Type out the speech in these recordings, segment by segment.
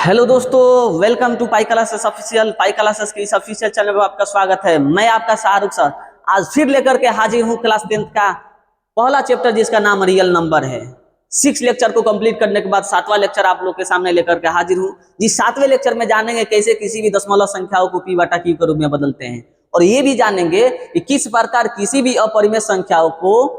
Hello दोस्तों, welcome to pi classes official. Pi classes के इस ऑफिशियल चैनल पर आपका स्वागत है। मैं आपका शाहरुख सर आज फिर लेकर के हाजिर हूँ क्लास 10th का पहला चैप्टर जिसका नाम रियल नंबर है। 6 लेक्चर को कंप्लीट करने के बाद 7वां लेक्चर आप लोग के सामने लेकर के हाजिर हूँ। जिस 7वें लेक्चर में जानेंगे कैसे किसी भी दशमलव संख्याओं को पी बटा क्यू के रूप में बदलते हैं, और ये भी जानेंगे कि किस प्रकार किसी भी अपरिमेय संख्याओं को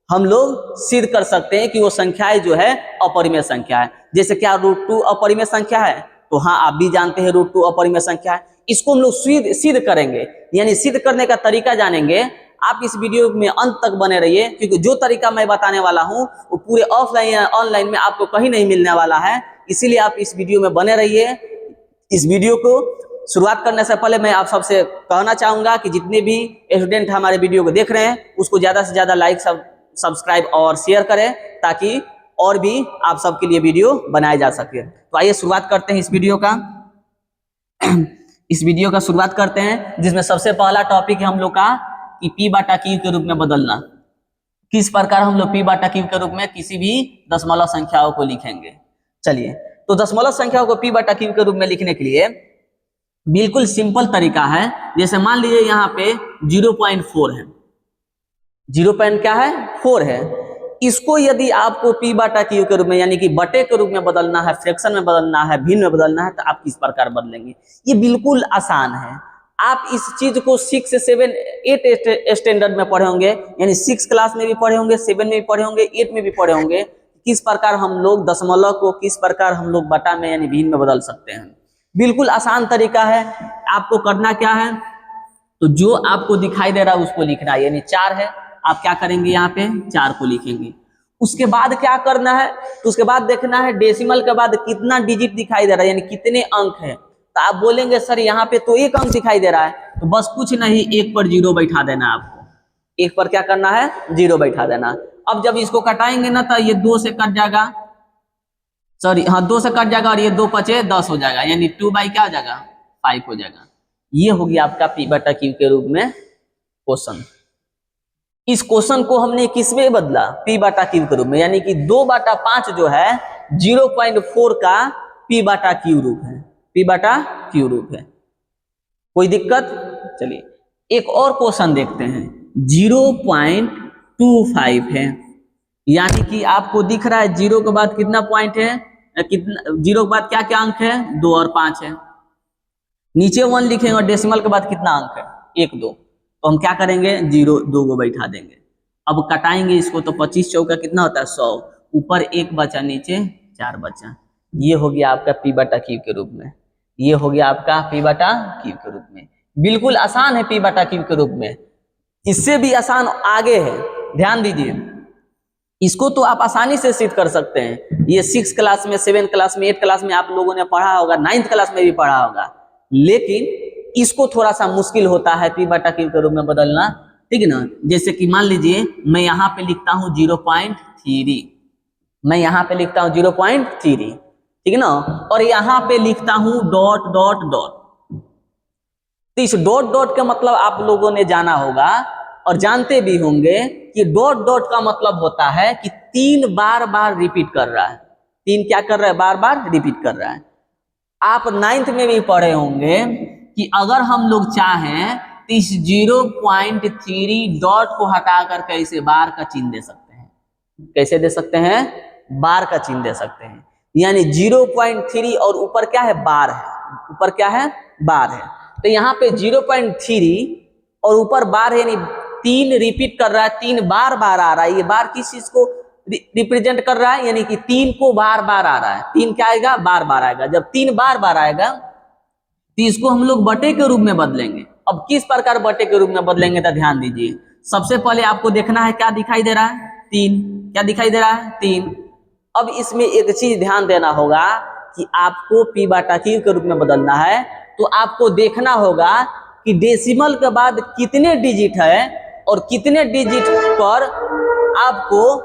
हम लोग सिद्ध कर सकते हैं कि वो संख्याएं जो है अपरिमेय संख्या है। जैसे क्या √2 अपरिमेय संख्या है, तो हाँ आप भी जानते हैं √2 अपरिमेय संख्या है। इसको हम लोग सिद्ध करेंगे, यानी सिद्ध करने का तरीका जानेंगे। आप इस वीडियो में अंत तक बने रहिए, क्योंकि जो तरीका मैं बताने वाला हूँ वो पूरे ऑफलाइन या ऑनलाइन में आपको कहीं नहीं मिलने वाला है। इसीलिए आप इस वीडियो में बने रहिए। इस वीडियो को शुरुआत करने से पहले मैं आप सबसे कहना चाहूंगा कि जितने भी स्टूडेंट हमारे वीडियो को देख रहे हैं उसको ज्यादा से ज्यादा लाइक सब्सक्राइब और शेयर करें, ताकि और भी आप सबके लिए वीडियो बनाए जा सके। तो आइए शुरुआत करते हैं इस वीडियो का शुरुआत करते हैं, जिसमें सबसे पहला टॉपिक है हम लोग का कि पी बटा क्यू के रूप में बदलना। किस प्रकार हम लोग पी बटा क्यू के रूप में किसी भी दशमलव संख्याओं को लिखेंगे। चलिए, तो दशमलव संख्याओं को पी बटा क्यू के रूप में लिखने के लिए बिल्कुल सिंपल तरीका है। जैसे मान लीजिए यहाँ पे 0.4 है, 0.4 है। इसको यदि आपको पी बटा क्यू के रूप में यानी कि बटे के रूप में बदलना है, फ्रैक्शन में बदलना है, भिन्न में बदलना है, तो आप किस प्रकार बदलेंगे। ये बिल्कुल आसान है। आप इस चीज को 6, 7, 8 स्टैंडर्ड में पढ़े होंगे, यानी 6 क्लास में भी पढ़े होंगे, 7 में भी पढ़े होंगे, 8 में भी पढ़े होंगे। किस प्रकार हम लोग दशमलव को किस प्रकार हम लोग बटा में यानी भिन्न में बदल सकते हैं। बिल्कुल आसान तरीका है। आपको करना क्या है, तो जो आपको दिखाई दे रहा है उसको लिखना है। यानी 4 है, आप क्या करेंगे, यहाँ पे 4 को लिखेंगे। उसके बाद क्या करना है, तो उसके बाद देखना है डेसिमल के बाद कितना डिजिट दिखाई दे रहा है, यानी कितने अंक है। तो आप बोलेंगे सर यहाँ पे तो 1 अंक दिखाई दे रहा है, तो बस कुछ नहीं, 1 पर 0 बैठा देना है आपको। 1 पर क्या करना है, 0 बैठा देना। अब जब इसको कटाएंगे ना, तो ये 2 से कट जाएगा, सॉरी हाँ 2 से कट जाएगा, और ये 2 पचे 10 हो जाएगा, यानी 2 बाई क्या हो जाएगा, 5 हो जाएगा। ये हो गया आपका पी बटा क्यू के रूप में क्वेश्चन। इस क्वेश्चन को हमने किस में बदला, पी बटा क्यू के रूप में, यानी कि 2/5 जो है 0.4 का पी बटा क्यू रूप है, पी बटा क्यू रूप है। कोई दिक्कत। चलिए एक और क्वेश्चन देखते हैं। 0.25 है, यानी कि आपको दिख रहा है 0 के बाद कितना पॉइंट है, कितना 0 के बाद क्या क्या अंक है, 2 और 5 है। नीचे 1 लिखेंगे और डेसिमल के बाद कितना अंक है, 1, 2। तो हम क्या करेंगे, 0 2 को बैठा देंगे। अब कटाएंगे इसको, तो 25 चौका कितना होता है, 100। ऊपर 1 बचा, नीचे 4 बचा। ये हो गया आपका पी बटा क्यू के रूप में। ये हो गया आपका पी बटा क्यू के रूप में। बिल्कुल आसान है पी बटा क्यू के रूप में। इससे भी आसान आगे है, ध्यान दीजिए। इसको तो आप आसानी से सिद्ध कर सकते हैं। ये 6 क्लास में, 7 क्लास में, 8 क्लास में आप लोगों ने पढ़ा होगा, 9th क्लास में भी पढ़ा होगा। लेकिन इसको थोड़ा सा मुश्किल होता है पी बटा क्यू के रूप में बदलना, ठीक है ना। जैसे कि मान लीजिए मैं यहाँ पे लिखता हूँ 0.3, मैं यहाँ पे लिखता हूँ 0.3, ठीक है ना, और यहाँ पे लिखता हूँ डॉट डॉट डॉट। तो इस डॉट डॉट का मतलब आप लोगों ने जाना होगा और जानते भी होंगे कि डॉट डॉट का मतलब होता है कि 3 बार बार रिपीट कर रहा है। 3 क्या कर रहा है, बार बार रिपीट कर रहा है। आप 9th में भी पढ़े होंगे कि अगर हम लोग चाहें तो इस 0.3 डॉट को हटा करके इसे बार का चिन्ह दे सकते हैं। कैसे दे सकते हैं, बार का चिन्ह दे सकते हैं। यानी 0.3 और ऊपर क्या है, बार है, ऊपर क्या है, बार है। तो यहाँ पे 0.3 और ऊपर बार है, यानी 3 रिपीट कर रहा है, 3 बार बार आ रहा है। ये बार किस चीज को रिप्रेजेंट कर रहा है, यानी कि 3 को बार बार आ रहा है। 3 क्या आएगा, बार बार आएगा। जब 3 बार बार आएगा तो इसको हम लोग बटे के रूप में बदलेंगे। अब किस प्रकार बटे के रूप में बदलेंगे, तो ध्यान दीजिए। सबसे पहले आपको देखना है क्या दिखाई दे रहा है, 3। क्या दिखाई दे रहा है, 3। अब इसमें एक चीज ध्यान देना होगा कि आपको पी बटा क्यू के रूप में बदलना है, तो आपको देखना होगा कि डेसिमल के बाद कितने डिजिट है और कितने डिजिट पर आपको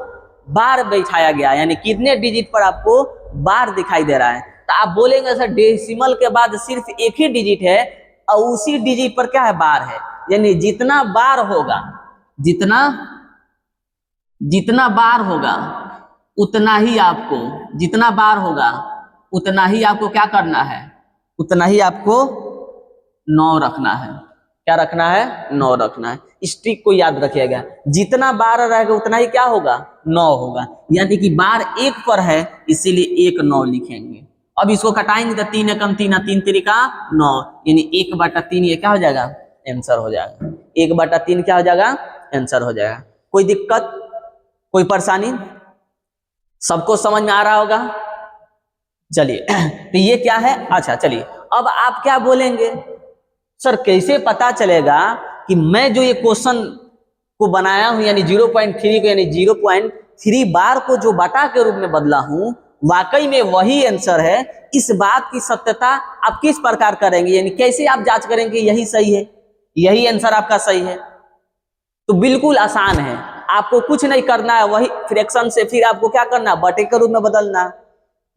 बार बैठाया गया, यानी कितने डिजिट पर आपको बार दिखाई दे रहा है। तो आप बोलेंगे सर डेसिमल के बाद सिर्फ एक ही डिजिट है और उसी डिजिट पर क्या है, बार है। यानी जितना बार होगा, जितना बार होगा उतना ही आपको, जितना बार होगा उतना ही आपको क्या करना है, उतना ही आपको 9 रखना है। क्या रखना है? 9 रखना है। इस ट्रिक को याद रखिएगा, जितना बार रहेगा उतना ही क्या होगा, 9 होगा। यानी कि बार 1 पर है इसीलिए 1 9 लिखेंगे। अब इसको घटाएंगे तो 3 एकम 3 3 3 9, यानी 1/3 ये क्या हो जाएगा, आंसर हो जाएगा। 1/3 क्या हो जाएगा, आंसर हो जाएगा। कोई दिक्कत, कोई परेशानी? सबको समझ में आ रहा होगा? चलिए तो ये क्या है, अच्छा चलिए अब आप क्या बोलेंगे, सर कैसे पता चलेगा कि मैं जो ये क्वेश्चन को बनाया हूं यानी 0.3 को यानी 0.3 बार को जो बटा के रूप में बदला हूं वाकई में वही आंसर है। इस बात की सत्यता आप किस प्रकार करेंगे, यानी कैसे आप जांच करेंगे यही सही है, यही आंसर आपका सही है? तो बिल्कुल आसान है, आपको कुछ नहीं करना है, वही फ्रैक्शन से फिर आपको क्या करना है, बटे के रूप में बदलना है।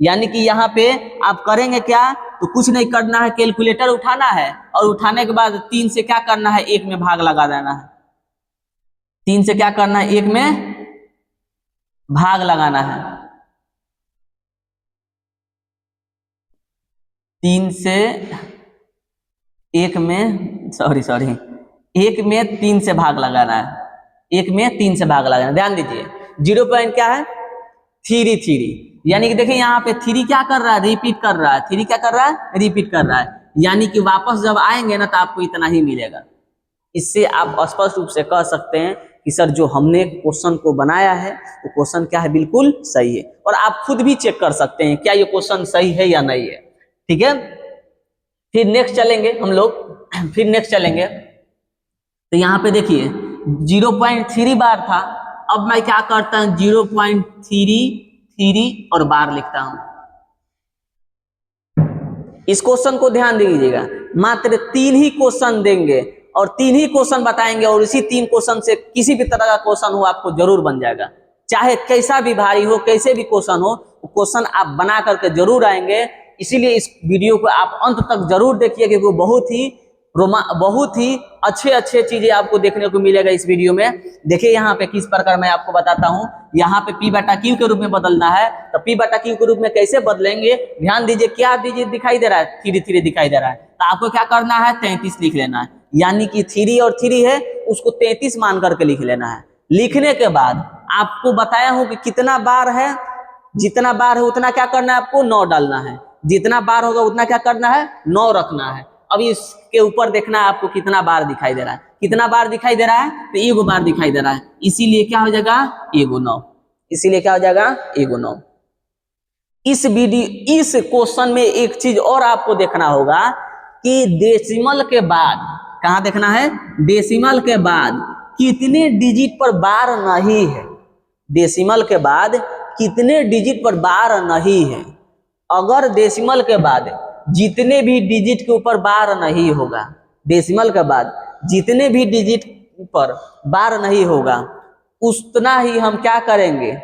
यानी कि यहाँ पे आप करेंगे क्या, तो कुछ नहीं करना है, कैलकुलेटर उठाना है और उठाने के बाद 3 से क्या करना है, 1 में भाग लगा देना है। 3 से क्या करना है, 1 में भाग लगाना है। 3 से 1 में सॉरी 1 में 3 से भाग लगाना है, 1 में 3 से भाग लगाना। ध्यान दीजिए 0 पॉइंट क्या है, 3 यानी कि देखिए यहाँ पे 3 क्या कर रहा है, रिपीट कर रहा है। 3 क्या कर रहा है, रिपीट कर रहा है। यानी कि वापस जब आएंगे ना तो आपको इतना ही मिलेगा। इससे आप स्पष्ट रूप से कह सकते हैं कि सर जो हमने क्वेश्चन को बनाया है वो क्वेश्चन क्या है, बिल्कुल सही है। और आप खुद भी चेक कर सकते हैं क्या ये क्वेश्चन सही है या नहीं है। ठीक है, फिर नेक्स्ट चलेंगे हम लोग, फिर नेक्स्ट चलेंगे। तो यहाँ पे देखिए 0.3 बार था, अब मैं क्या करता हूँ 0.33 और बार लिखता हूं। इस क्वेश्चन को ध्यान दीजिएगा, मात्र 3 ही क्वेश्चन देंगे और 3 ही क्वेश्चन बताएंगे और इसी 3 क्वेश्चन से किसी भी तरह का क्वेश्चन हो आपको जरूर बन जाएगा। चाहे कैसा भी भारी हो, कैसे भी क्वेश्चन हो, क्वेश्चन आप बना करके जरूर आएंगे। इसीलिए इस वीडियो को आप अंत तक जरूर देखिए क्योंकि बहुत ही अच्छे चीजें आपको देखने को मिलेगा इस वीडियो में। देखिए यहाँ पे किस प्रकार मैं आपको बताता हूँ। यहाँ पे P/Q के रूप में बदलना है तो P/Q के रूप में कैसे बदलेंगे, ध्यान दीजिए। क्या दीजिए दिखाई दे रहा है, 3 दिखाई दे रहा है, तो आपको क्या करना है 33 लिख लेना है। यानी कि 3 और 3 है उसको 33 मान करके लिख लेना है। लिखने के बाद आपको बताया हूँ कि कितना बार है, जितना बार है उतना क्या करना है, आपको 9 डालना है। जितना बार होगा उतना क्या करना है, 9 रखना है। अब इसके ऊपर देखना है आपको कितना बार दिखाई दे रहा है। कितना बार दिखाई दे रहा है, तो 1 बार दिखाई दे रहा है, इसीलिए क्या हो जाएगा 1 9। इसीलिए क्या हो जाएगा 1 9। इस क्वेश्चन में एक चीज और आपको देखना होगा कि डेसिमल के बाद, कहां देखना है, डेसिमल के बाद कितने डिजिट पर बार नहीं है। डेसिमल के बाद कितने डिजिट पर बार नहीं है। अगर डेसिमल के बाद जितने भी डिजिट के ऊपर बार नहीं होगा, डेसिमल के बाद जितने भी डिजिट पर बार नहीं होगा उतना ही हम क्या करेंगे,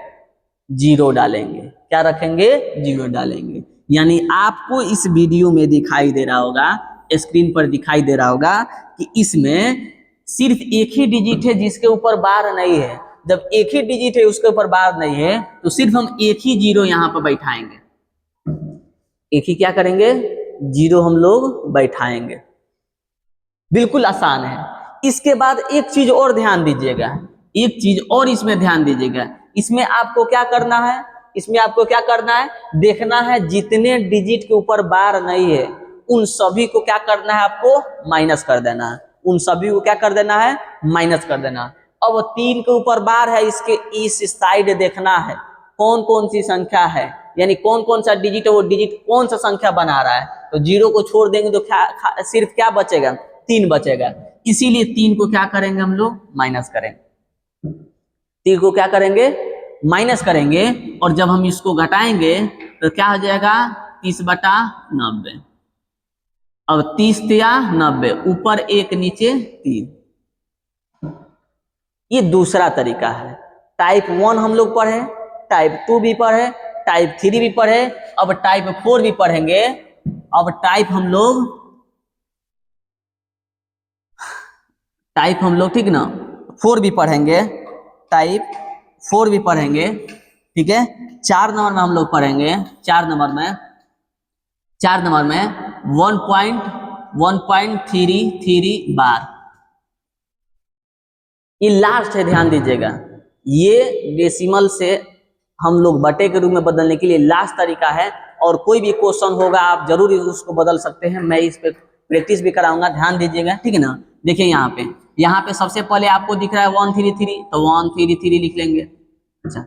0 डालेंगे। क्या रखेंगे, 0 डालेंगे। यानी आपको इस वीडियो में दिखाई दे रहा होगा, स्क्रीन पर दिखाई दे रहा होगा कि इसमें सिर्फ एक ही डिजिट है जिसके ऊपर बार नहीं है। जब एक ही डिजिट है उसके ऊपर बार नहीं है तो सिर्फ हम एक ही 0 यहाँ पर बैठाएंगे। एक ही क्या करेंगे, 0 हम लोग बैठाएंगे। बिल्कुल आसान है। इसके बाद एक चीज और ध्यान दीजिएगा, एक चीज और इसमें ध्यान दीजिएगा। इसमें आपको क्या करना है, इसमें आपको क्या करना है, देखना है जितने डिजिट के ऊपर बार नहीं है उन सभी को क्या करना है, आपको माइनस कर देना है। उन सभी को क्या कर देना है, माइनस कर देना। अब 3 के ऊपर बार है, इसके इस साइड देखना है कौन कौन सी संख्या है, यानी कौन कौन सा डिजिट है, वो डिजिट कौन सा संख्या बना रहा है। तो 0 को छोड़ देंगे तो सिर्फ क्या बचेगा, 3 बचेगा। इसीलिए 3 को क्या करेंगे हम लोग, माइनस करेंगे। 3 को क्या करेंगे, माइनस करेंगे। और जब हम इसको घटाएंगे तो क्या हो जाएगा, 30/90। अब 30 या 90, ऊपर 1 नीचे 3। ये दूसरा तरीका है। टाइप 1 हम लोग पढ़े, टाइप 2 भी पढ़े, टाइप 3 भी पढ़े, अब टाइप 4 भी पढ़ेंगे। अब टाइप हम लोग ठीक ना 4 भी पढ़ेंगे, टाइप 4 भी पढ़ेंगे। ठीक है, 4 नंबर में हम लोग पढ़ेंगे। 4 नंबर में 4 नंबर में 1.1.33 बार। ये लास्ट है, ध्यान दीजिएगा। ये डेसिमल से हम लोग बटे के रूप में बदलने के लिए लास्ट तरीका है, और कोई भी क्वेश्चन होगा आप जरूर उसको बदल सकते हैं। मैं इस पे प्रैक्टिस भी कराऊंगा, ध्यान दीजिएगा, ठीक है ना। देखिए यहाँ पे सबसे पहले आपको दिख रहा है 133, तो 133 लिख लेंगे। अच्छा,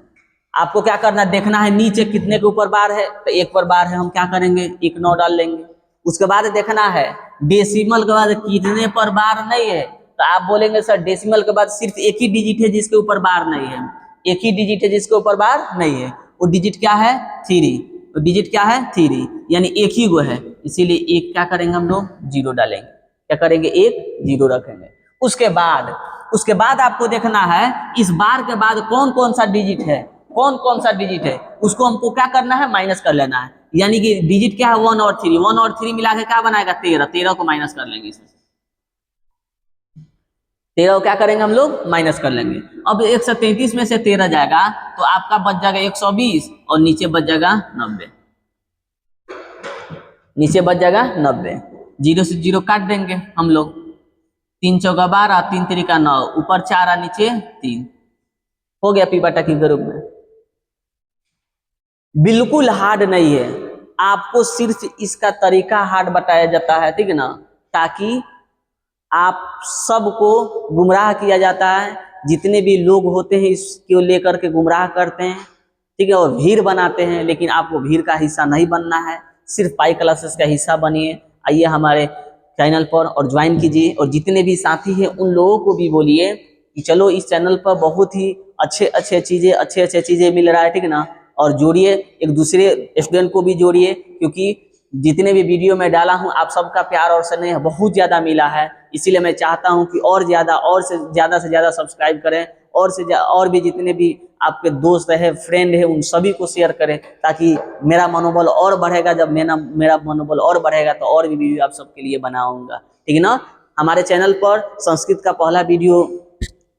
आपको क्या करना है, देखना है नीचे कितने के ऊपर बार है, तो 1 पर बार है, हम क्या करेंगे 1 9 डाल लेंगे। उसके बाद देखना है डेसिमल के बाद कितने पर बार नहीं है, तो आप बोलेंगे सर डेसिमल के बाद सिर्फ एक ही डिजिट है जिसके ऊपर बार नहीं है, एक ही डिजिट है जिसके ऊपर बार नहीं है, वो डिजिट क्या है 3। तो डिजिट क्या है 3, यानी एक ही वो है, इसीलिए एक क्या करेंगे हम लोग 0 डालेंगे। क्या करेंगे 1 0 रखेंगे। उसके बाद आपको देखना है इस बार के बाद कौन कौन सा डिजिट है, कौन कौन सा डिजिट है, उसको हमको क्या करना है माइनस कर लेना है। यानी कि डिजिट क्या है 1 और 3, 1 और 3 मिला के क्या बनाएगा 13, 13 को माइनस कर लेंगे इसमें, 13 को क्या करेंगे हम लोग माइनस कर लेंगे। अब 133 में से 13 जाएगा तो आपका बच जाएगा 120, और नीचे बच जाएगा 90, नीचे बच जाएगा 90। 0 से 0 काट देंगे हम लोग, 3 चौका 12, 3 तिरिका 9, ऊपर 4 और नीचे 3, हो गया पी बटा क्यू के रूप में। बिल्कुल हार्ड नहीं है, आपको सिर्फ इसका तरीका हार्ड बताया जाता है, ठीक है ना, ताकि आप सबको गुमराह किया जाता है। जितने भी लोग होते हैं इसको लेकर के गुमराह करते हैं, ठीक है, और भीड़ बनाते हैं, लेकिन आपको भीड़ का हिस्सा नहीं बनना है, सिर्फ पाई क्लासेस का हिस्सा बनिए। आइए हमारे चैनल पर और ज्वाइन कीजिए, और जितने भी साथी हैं उन लोगों को भी बोलिए कि चलो इस चैनल पर बहुत ही अच्छे चीज़ें मिल रहा है, ठीक है ना, और जोड़िए, एक दूसरे स्टूडेंट को भी जोड़िए, क्योंकि जितने भी वीडियो में डाला हूं आप सबका प्यार और स्नेह बहुत ज़्यादा मिला है। इसीलिए मैं चाहता हूं कि और से ज़्यादा सब्सक्राइब करें, और भी जितने भी आपके दोस्त है, फ्रेंड है, उन सभी को शेयर करें, ताकि मेरा मनोबल और बढ़ेगा। जब मेरा मनोबल और बढ़ेगा तो और भी वीडियो आप सबके लिए बनाऊंगा, ठीक है ना। हमारे चैनल पर संस्कृत का पहला वीडियो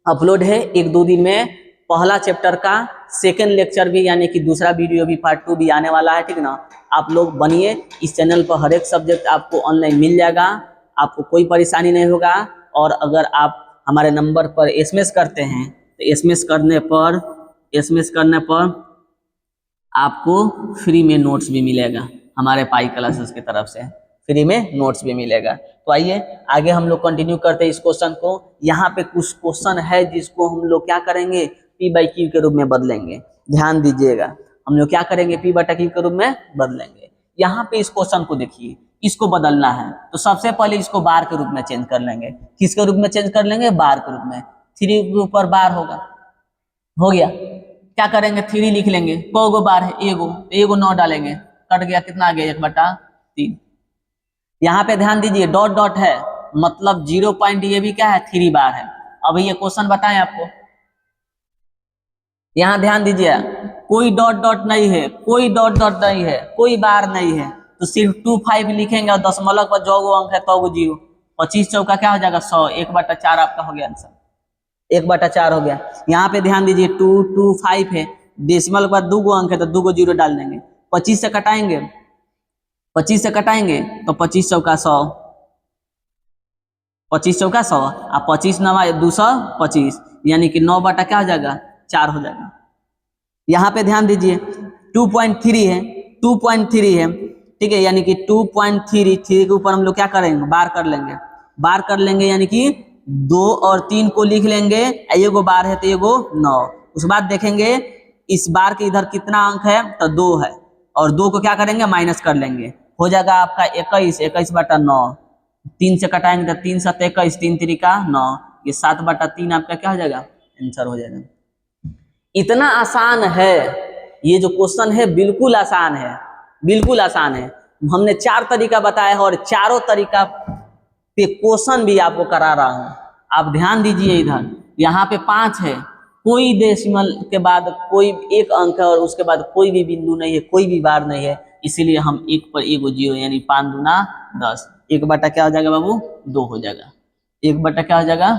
अपलोड है, 1-2 दिन में पहला चैप्टर का सेकेंड लेक्चर भी, यानी कि दूसरा वीडियो भी, पार्ट 2 भी आने वाला है, ठीक है ना। आप लोग बनिए, इस चैनल पर हर एक सब्जेक्ट आपको ऑनलाइन मिल जाएगा, आपको कोई परेशानी नहीं होगा। और अगर आप हमारे नंबर पर एसएमएस करते हैं तो एसएमएस करने पर आपको फ्री में नोट्स भी मिलेगा, हमारे पाई क्लासेस की तरफ से फ्री में नोट्स भी मिलेगा। तो आइए आगे हम लोग कंटिन्यू करते हैं इस क्वेश्चन को। यहाँ पे कुछ क्वेश्चन है जिसको हम लोग क्या करेंगे पी बाई क्यू के रूप में बदलेंगे, ध्यान दीजिएगा। हम लोग क्या करेंगे पी बटा क्यू के रूप में बदलेंगे। यहाँ पे इस क्वेश्चन को देखिए, इसको बदलना है तो सबसे पहले इसको बार के रूप में चेंज कर लेंगे। किसके रूप में चेंज कर लेंगे? बार के रूप में। 3 के ऊपर बार होगा, हो गया। क्या करेंगे 3 लिख लेंगे, कौ गो बार है एगो 9 डालेंगे, कट गया, कितना आ गया 1/3। यहाँ पे ध्यान दीजिए डॉट डॉट है, मतलब 0 पॉइंट, ये भी क्या है 3 बार है। अब ये क्वेश्चन बताएं आपको, यहाँ ध्यान दीजिए, कोई डॉट डॉट नहीं है, कोई डॉट डॉट नहीं है, कोई बार नहीं है, तो सिर्फ 25 लिखेंगे और दशमलव पर जो गो अंक है तो गो 0। 25 चौका क्या हो जाएगा 100, 1/4 आपका हो गया आंसर, 1/4 हो गया। यहाँ पे ध्यान दीजिए 2 2 5 है, डेसिमल के बाद 2 गो अंक है तो 2 गो 0 डाल देंगे। 25 से कटाएंगे, 25 से कटाएंगे तो 25 चौका 100, 25 चौका 100 और 25 नवा 225, यानी कि 9 बटा क्या हो जाएगा 4 हो जाएगा। यहाँ पे ध्यान दीजिए 2.3 है, 2.3 है, ठीक है, यानी कि 2.3 के ऊपर हम लोग क्या करेंगे बार कर लेंगे, बार कर लेंगे, यानी कि 2 और 3 को लिख लेंगे, एगो बार है तो एगो 9। उसके बाद देखेंगे इस बार के इधर कितना अंक है तो 2 है, और 2 को क्या करेंगे माइनस कर लेंगे, हो जाएगा आपका 21, 21/9। 3 से कटाएंगे तो 3 7 21, 3 3 9, ये 7/3 आपका क्या हो जाएगा आंसर हो जाएगा। इतना आसान है ये जो क्वेश्चन है, बिल्कुल आसान है, बिल्कुल आसान है। हमने 4 तरीका बताया है और चारों तरीका पे क्वेश्चन भी आपको करा रहा हूं। आप ध्यान दीजिए, इधर यहाँ पे 5 है, कोई डेसिमल के बाद कोई एक अंक है और उसके बाद कोई भी बिंदु नहीं है, कोई भी बार नहीं है, इसीलिए हम 1 पर एगो 0, यानी 5 दूना 10। 1 बटा क्या हो जाएगा बाबू 2 हो जाएगा, 1 बटा क्या हो जाएगा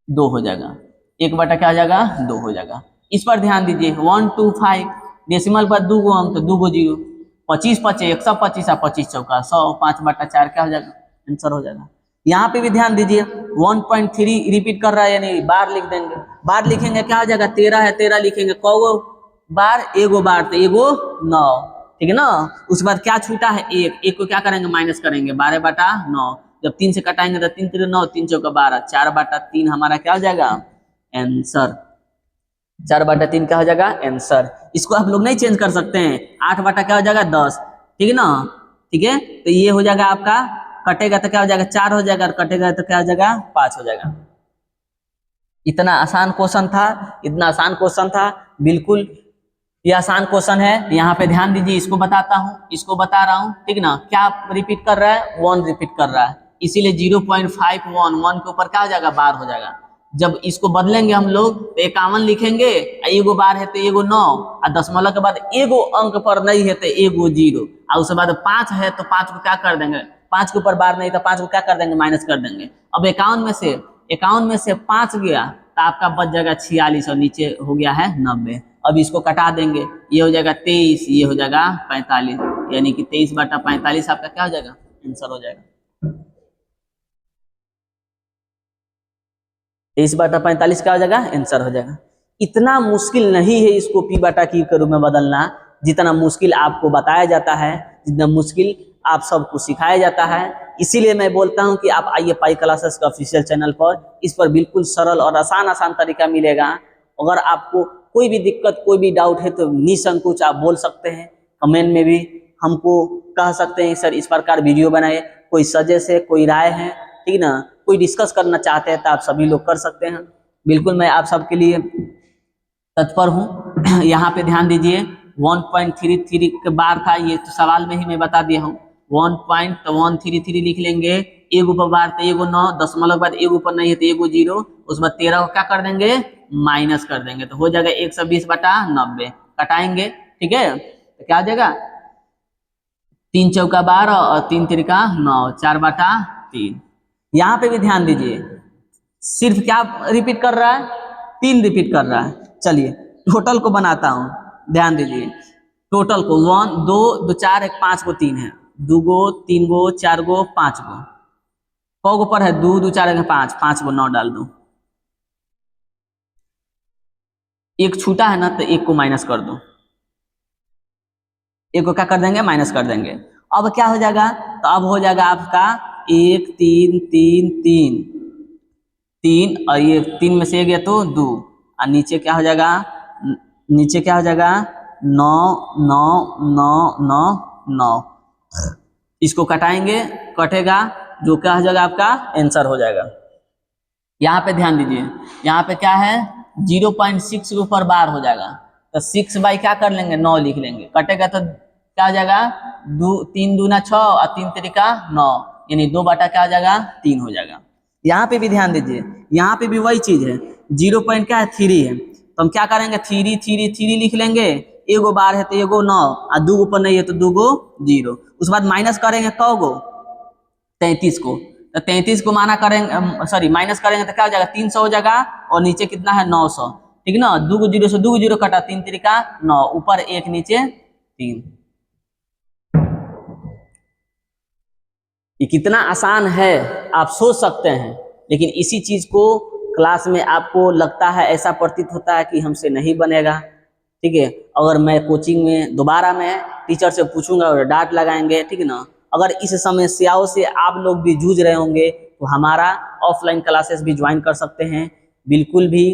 2 हो जाएगा, 1 बटा क्या हो जाएगा 2 हो जाएगा। इस पर ध्यान दीजिए 1 2 5 डेसिमल पर 2 गो अंक तो 2 गो 0, 25 25 125 और 25 चौका 100, 5/4 क्या हो जाएगा, आंसर हो जाएगा। यहाँ पे भी ध्यान दीजिए 1.3 रिपीट कर रहा है, यानी बार लिख देंगे, बार लिखेंगे क्या हो जाएगा, 13 है, 13 लिखेंगे, कौ बार, एगो बार तो एगो 9, ठीक है ना। उसके बाद क्या छूटा है, एक को क्या करेंगे, माइनस करेंगे, 12/9, जब 3 से कटाएंगे तो 3 3 9, 3 चौका 12, 4/3 हमारा क्या हो जाएगा, आंसर। 4/3 क्या हो जाएगा, आंसर। इसको आप लोग नहीं चेंज कर सकते हैं, 8 बटा क्या हो जाएगा, 10, ठीक है ना, ठीक है। तो ये हो जाएगा आपका, कटेगा तो क्या हो जाएगा, 4 हो जाएगा, और कटेगा तो क्या हो जाएगा, 5 हो जाएगा। इतना आसान क्वेश्चन था, इतना आसान क्वेश्चन था, बिल्कुल ये आसान क्वेश्चन है। यहाँ पे ध्यान दीजिए, इसको बताता हूँ, इसको बता रहा हूँ, ठीक ना। क्या रिपीट कर रहा है, 1 रिपीट कर रहा है, इसीलिए 0.511 के ऊपर क्या हो जाएगा, बार हो जाएगा। जब इसको बदलेंगे हम लोग तो 51 लिखेंगे, एगो बार है तो एगो 9, और दशमलव के बाद एगो अंक पर नहीं है तो एगो 0, और उसके बाद 5 है तो 5 को क्या कर देंगे, 5 के ऊपर बार नहीं तो 5 को क्या कर देंगे, माइनस कर देंगे। अब 51 में से 5 गया तो आपका बच जाएगा 46, और नीचे हो गया है 90। अब इसको कटा देंगे, ये हो जाएगा 23, ये हो जाएगा 45, यानी कि 23/45 आपका क्या हो जाएगा, आंसर हो जाएगा। 23/45 क्या हो जाएगा, आंसर हो जाएगा। इतना मुश्किल नहीं है इसको p/q के रूप में बदलना, जितना मुश्किल आपको बताया जाता है, जितना मुश्किल आप सबको सिखाया जाता है। इसीलिए मैं बोलता हूं कि आप आइए पाई क्लासेस का ऑफिशियल चैनल पर, इस पर बिल्कुल सरल और आसान तरीका मिलेगा। अगर आपको कोई भी दिक्कत, कोई भी डाउट है तो निसंकोच आप बोल सकते हैं, कमेंट में भी हमको कह सकते हैं सर इस प्रकार वीडियो बनाए, कोई सजेस्ट है, कोई राय है, ठीक ना, कोई डिस्कस करना चाहते हैं तो आप सभी लोग कर सकते हैं। बिल्कुल मैं आप सबके लिए तत्पर हूँ। यहाँ पे ध्यान दीजिए 1.33 के बार था, ये तो सवाल में ही मैं बता दिया हूँ। 1.133 लिख लेंगे, एगो पर बार तो एगो 9, दशमलव के बाद एगो पर नहीं है तो एगो 0, उसके बाद 13 को क्या कर देंगे, माइनस कर देंगे, तो हो जाएगा 120/90, कटाएंगे, ठीक है। तो क्या हो जाएगा, 3 चौका 12 और 3 तिरिका 9, 4/3। यहाँ पे भी ध्यान दीजिए, सिर्फ क्या रिपीट कर रहा है, 3 रिपीट कर रहा है। चलिए टोटल को बनाता हूँ, ध्यान दीजिए, टोटल को 1 2 2 4 1 5 को 3 है, 2 गो 3 गो 4 गो 5 गो, कौ गो पर है, 2 2 4 1 5, 5 को 9 डाल दो, एक छूटा है ना तो एक को माइनस कर दो, एक को क्या कर देंगे, माइनस कर देंगे। अब क्या हो जाएगा, तो अब हो जाएगा आपका 1 3 3 3 3, और ये 3 में से 1 गया तो 2, और नीचे क्या हो जाएगा, नीचे क्या हो जाएगा 9 9 9 9 9, इसको कटाएंगे, कटेगा, जो क्या हो जाएगा आपका आंसर हो जाएगा। यहाँ पे ध्यान दीजिए, यहाँ पे क्या है 0.6 के ऊपर बार हो जाएगा, तो 6 बाई क्या कर लेंगे, 9 लिख लेंगे, कटेगा तो क्या हो जाएगा, 3 दूना 6 और 3 तिरिका 9, यानी 2 बटा क्या हो जाएगा, 3 हो जाएगा। यहाँ पे भी ध्यान दीजिए, यहाँ पे भी वही चीज है, 0 पॉइंट क्या है 3 है, तो हम क्या करेंगे 3 3 3 लिख लेंगे, एगो बार है तो एगो 9, और 2 ऊपर नहीं है तो 2 गो 0, उसके बाद माइनस करेंगे कौ गो, 33 को, तो 33 को माना करेंगे, सॉरी माइनस करेंगे तो क्या हो जाएगा, 300 हो जाएगा, और नीचे कितना है 900, ठीक है ना, 2 को 0 से 2 को 0 कटा, 3 तिरिका 9, ऊपर 1 नीचे 3। ये कितना आसान है आप सोच सकते हैं, लेकिन इसी चीज को क्लास में आपको लगता है, ऐसा प्रतीत होता है कि हमसे नहीं बनेगा, ठीक है। अगर मैं कोचिंग में दोबारा मैं टीचर से पूछूंगा और डांट लगाएंगे, ठीक है ना। अगर इस समस्याओं से आप लोग भी जूझ रहे होंगे तो हमारा ऑफलाइन क्लासेस भी ज्वाइन कर सकते हैं, बिल्कुल भी